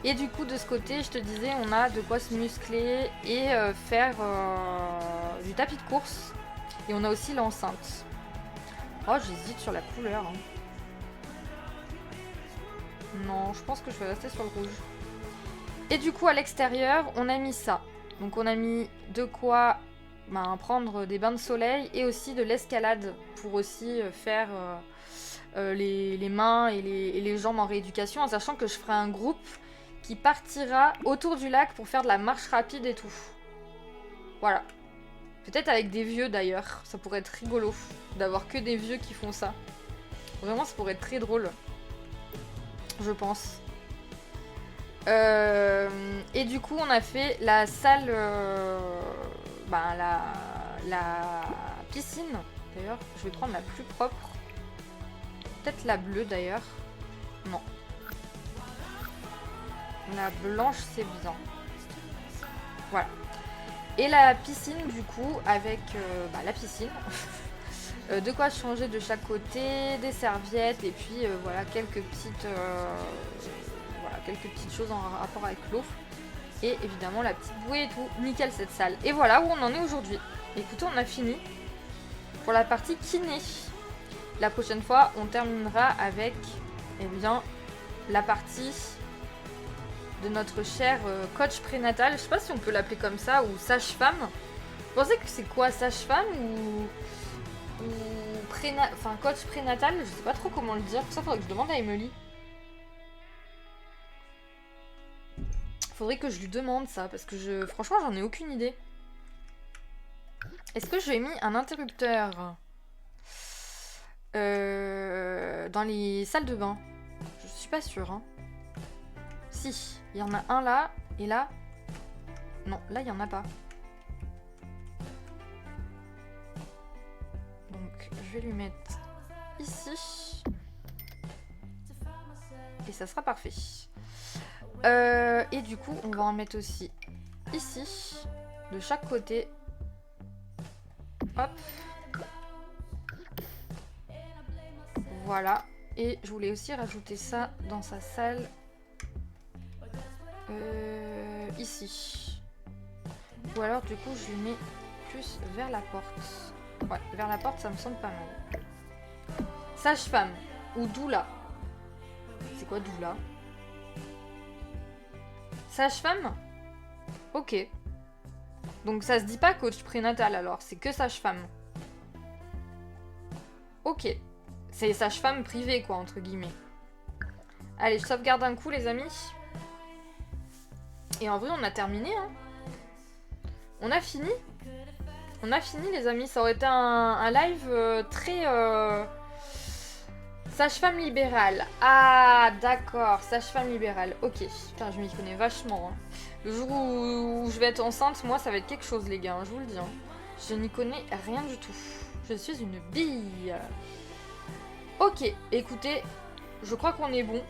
Et du coup, de ce côté, je te disais, on a de quoi se muscler et faire du tapis de course. Et on a aussi l'enceinte. Oh, j'hésite sur la couleur. Hein. Non, je pense que je vais rester sur le rouge. Et du coup, à l'extérieur, on a mis ça. Donc, on a mis de quoi prendre des bains de soleil et aussi de l'escalade pour aussi faire les mains et les jambes en rééducation, en sachant que je ferai un groupe qui partira autour du lac pour faire de la marche rapide et tout. Voilà. Peut-être avec des vieux d'ailleurs, ça pourrait être rigolo d'avoir que des vieux qui font ça. Vraiment, ça pourrait être très drôle. Je pense. Et du coup, on a fait la salle... la piscine. D'ailleurs, je vais prendre la plus propre. Peut-être la bleue d'ailleurs. Non. La blanche, c'est bien. Voilà. Et la piscine, du coup, avec la piscine. De quoi changer de chaque côté, des serviettes, et puis voilà, quelques petites choses en rapport avec l'eau. Et évidemment, la petite bouée et tout. Nickel, cette salle. Et voilà où on en est aujourd'hui. Écoutez, on a fini pour la partie kiné. La prochaine fois, on terminera avec, eh bien, la partie de notre cher coach prénatal. Je sais pas si on peut l'appeler comme ça, ou sage-femme. Vous pensez que c'est quoi, sage-femme ou coach prénatal? Je sais pas trop comment le dire. Pour ça, faudrait que je demande à Emily. Faudrait que je lui demande ça, parce que franchement, j'en ai aucune idée. Est-ce que j'ai mis un interrupteur dans les salles de bain? Je suis pas sûre. Hein. Si, il y en a un là, et là... Non, là, il y en a pas. Donc, je vais lui mettre ici. Et ça sera parfait. Et du coup, on va en mettre aussi ici, de chaque côté. Hop. Voilà. Et je voulais aussi rajouter ça dans sa salle. Ici. Ou alors du coup je le mets plus vers la porte. Ouais, vers la porte ça me semble pas mal. Sage-femme. Ou doula. C'est quoi doula? Sage-femme? Ok. Donc ça se dit pas coach prénatal alors, c'est que sage-femme. Ok. C'est sage-femme privée quoi, entre guillemets. Allez, je sauvegarde un coup les amis. Et en vrai on a terminé hein. On a fini. On a fini les amis, ça aurait été un live très... Sage-femme libérale. Ah d'accord, sage-femme libérale. Ok, putain je m'y connais vachement. Hein. Le jour où je vais être enceinte, moi ça va être quelque chose les gars, hein, je vous le dis. Hein. Je n'y connais rien du tout. Je suis une bille. Ok, écoutez, je crois qu'on est bon.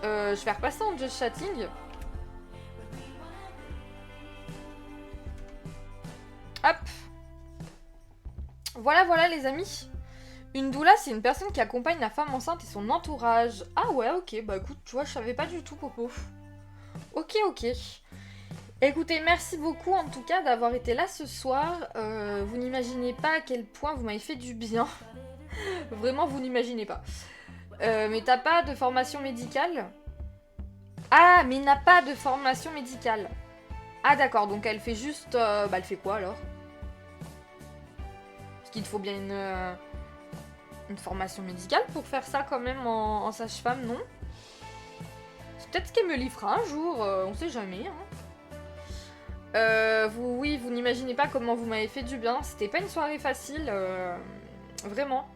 Je vais repasser en just chatting. Hop. Voilà les amis. Une doula, c'est une personne qui accompagne la femme enceinte et son entourage. Ah ouais, ok, bah écoute, tu vois, je savais pas du tout, Popo. Ok. Écoutez, merci beaucoup en tout cas d'avoir été là ce soir. Vous n'imaginez pas à quel point vous m'avez fait du bien. Vraiment, vous n'imaginez pas. Mais t'as pas de formation médicale? Ah, mais n'a pas de formation médicale. Ah d'accord, donc elle fait juste... bah elle fait quoi alors? Parce qu'il te faut bien une formation médicale pour faire ça quand même en sage-femme, non? C'est peut-être ce qu'elle me livrera un jour, on sait jamais. Hein. Oui, vous n'imaginez pas comment vous m'avez fait du bien. C'était pas une soirée facile, vraiment.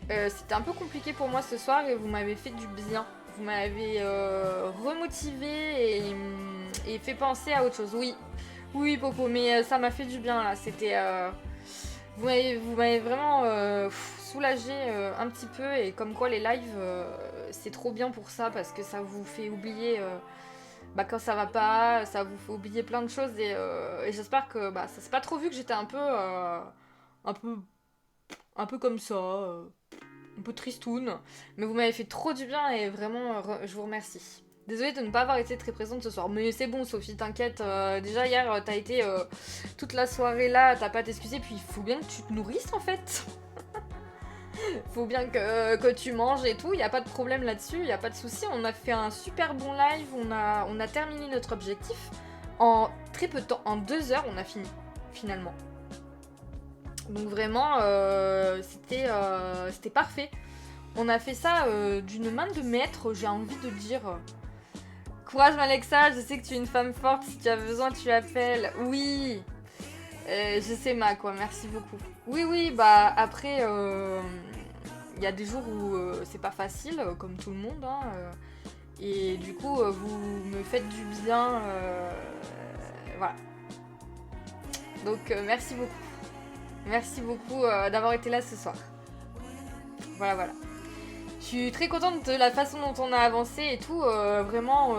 C'était un peu compliqué pour moi ce soir et vous m'avez fait du bien. Vous m'avez remotivé et fait penser à autre chose. Oui, Popo, mais ça m'a fait du bien là. C'était... Vous m'avez vraiment soulagé un petit peu et comme quoi les lives c'est trop bien pour ça parce que ça vous fait oublier quand ça va pas, ça vous fait oublier plein de choses et j'espère que ça s'est pas trop vu que j'étais un peu comme ça, un peu tristoun, mais vous m'avez fait trop du bien et vraiment je vous remercie. Désolée de ne pas avoir été très présente ce soir. Mais c'est bon, Sophie, t'inquiète. Déjà, hier, t'as été toute la soirée là, t'as pas t'excuser. Puis, il faut bien que tu te nourrisses, en fait. Faut bien que tu manges et tout. Il n'y a pas de problème là-dessus, il n'y a pas de souci. On a fait un super bon live. On a terminé notre objectif. En très peu de temps, en 2 heures, on a fini, finalement. Donc, vraiment, c'était parfait. On a fait ça d'une main de maître, j'ai envie de dire... Courage Alexa, je sais que tu es une femme forte, si tu as besoin tu appelles. Oui, je sais ma quoi, merci beaucoup. Oui, bah après, il y a des jours où c'est pas facile, comme tout le monde. Hein, et du coup, vous me faites du bien. Voilà. Donc merci beaucoup. Merci beaucoup d'avoir été là ce soir. Voilà. Je suis très contente de la façon dont on a avancé et tout, vraiment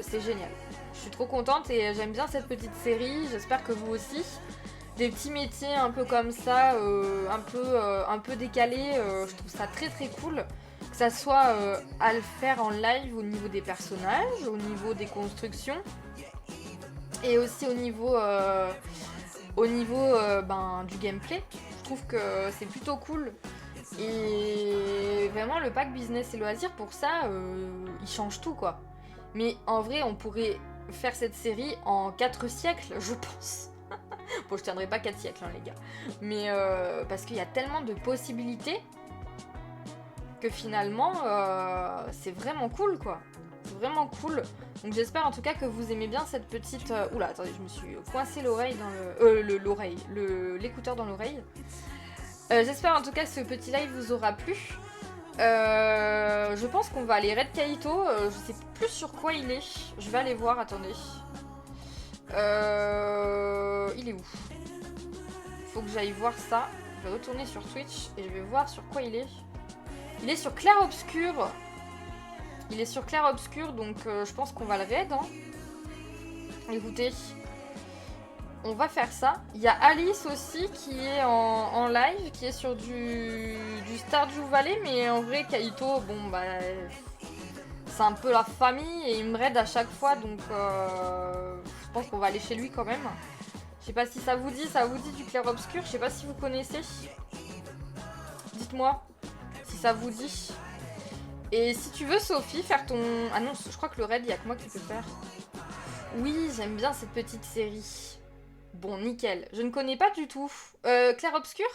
c'est génial. Je suis trop contente et j'aime bien cette petite série, j'espère que vous aussi. Des petits métiers un peu comme ça, un peu décalés, je trouve ça très très cool. Que ça soit à le faire en live au niveau des personnages, au niveau des constructions et aussi au niveau du gameplay. Je trouve que c'est plutôt cool. Et vraiment le pack business et loisirs pour ça il change tout quoi. Mais en vrai on pourrait faire cette série en 4 siècles je pense. Bon je tiendrai pas 4 siècles hein, les gars. Mais parce qu'il y a tellement de possibilités que finalement c'est vraiment cool quoi. C'est vraiment cool. Donc j'espère en tout cas que vous aimez bien cette petite... Oula attendez je me suis coincé l'oreille dans l'écouteur dans l'oreille. J'espère en tout cas que ce petit live vous aura plu. Je pense qu'on va aller raid Kaito. Je sais plus sur quoi il est. Je vais aller voir, attendez. Il est où? Faut que j'aille voir ça. Je vais retourner sur Twitch et je vais voir sur quoi il est. Il est sur Clair Obscur. Il est sur Clair Obscur, donc je pense qu'on va le raid. Hein. Écoutez. on va faire ça. Il y a Alice aussi qui est en live, qui est sur du Stardew Valley, mais en vrai, Kaito, bon, bah, c'est un peu la famille et il me raide à chaque fois, donc je pense qu'on va aller chez lui quand même. Je sais pas si ça vous dit du clair-obscur, je sais pas si vous connaissez. Dites-moi si ça vous dit. Et si tu veux, Sophie, faire ton... Ah non, je crois que le raid, il y a que moi qui peux faire. Oui, j'aime bien cette petite série. Bon, nickel. Je ne connais pas du tout. Clair-obscur,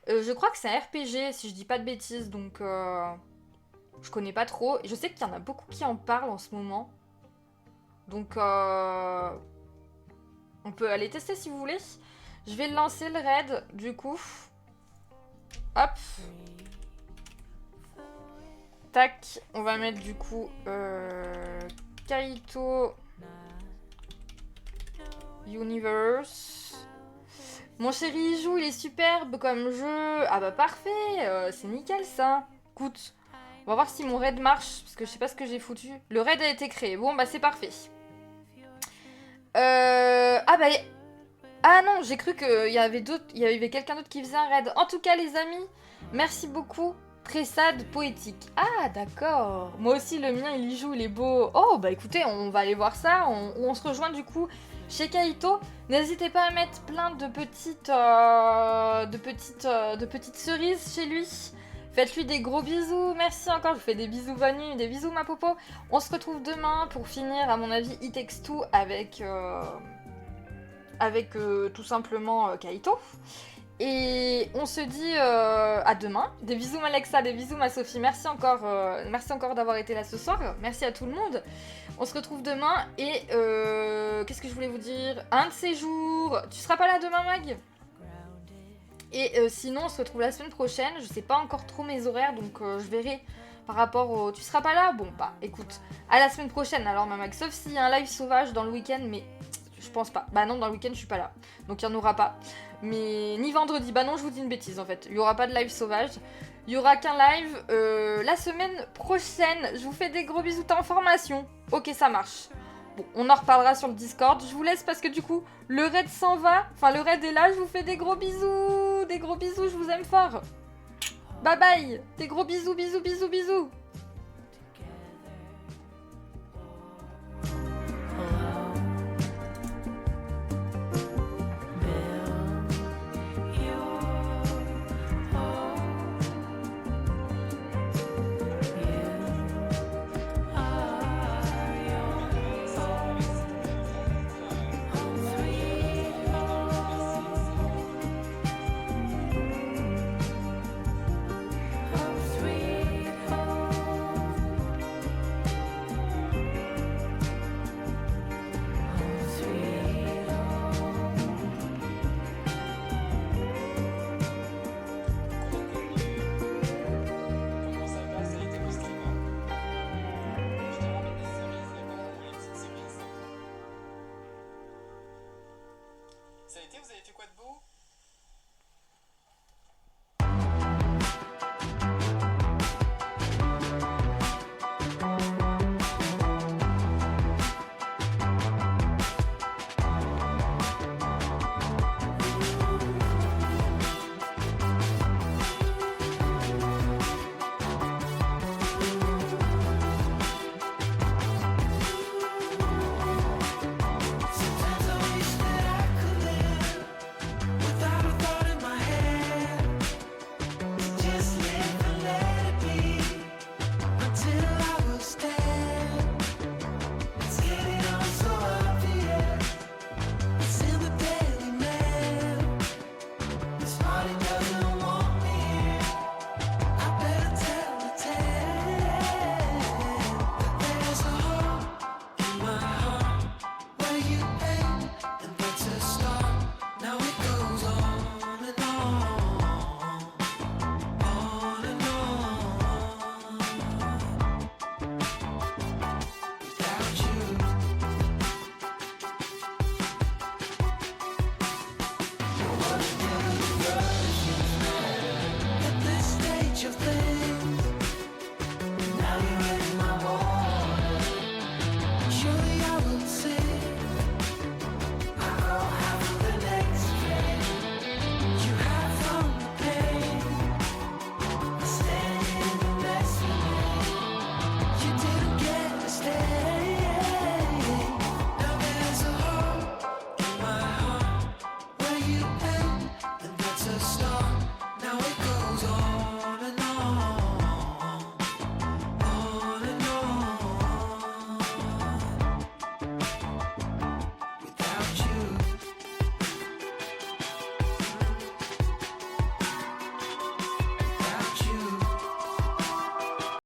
je crois que c'est un RPG, si je dis pas de bêtises, donc je connais pas trop. Je sais qu'il y en a beaucoup qui en parlent en ce moment. Donc, on peut aller tester si vous voulez. Je vais lancer le raid, du coup. Hop. Tac, on va mettre du coup Kaito Universe. Mon chéri il joue, il est superbe comme jeu. Ah bah parfait, c'est nickel ça. Écoute, on va voir si mon raid marche, parce que je sais pas ce que j'ai foutu. Le raid a été créé, bon bah c'est parfait. Ah bah... Ah non, j'ai cru qu'il y avait quelqu'un d'autre qui faisait un raid. En tout cas les amis, merci beaucoup. Très sad, poétique. Ah, d'accord. Moi aussi, le mien, il y joue, il est beau. Oh, bah écoutez, on va aller voir ça. On se rejoint du coup chez Kaito. N'hésitez pas à mettre plein de petites cerises chez lui. Faites-lui des gros bisous. Merci encore. Je vous fais des bisous Vanu, des bisous ma popo. On se retrouve demain pour finir, à mon avis, It Takes Two avec tout simplement Kaito. Et on se dit à demain. Des bisous ma Alexa, des bisous ma Sophie. Merci encore d'avoir été là ce soir. Merci à tout le monde. On se retrouve demain et qu'est-ce que je voulais vous dire? Un de ces jours. Tu seras pas là demain Mag? Et sinon on se retrouve la semaine prochaine. Je sais pas encore trop mes horaires donc je verrai par rapport au... Tu seras pas là? Bon bah écoute, à la semaine prochaine alors ma Mag. Sauf s'il y a un live sauvage dans le week-end mais... Je pense pas. Bah non, dans le week-end, je suis pas là. Donc il n'y en aura pas. Mais ni vendredi. Bah non, je vous dis une bêtise en fait. Il n'y aura pas de live sauvage. Il n'y aura qu'un live la semaine prochaine. Je vous fais des gros bisous en formation. Ok, ça marche. Bon, on en reparlera sur le Discord. Je vous laisse parce que du coup, le raid s'en va. Enfin, le raid est là. Je vous fais des gros bisous. Des gros bisous, je vous aime fort. Bye bye. Des gros bisous, bisous, bisous, bisous.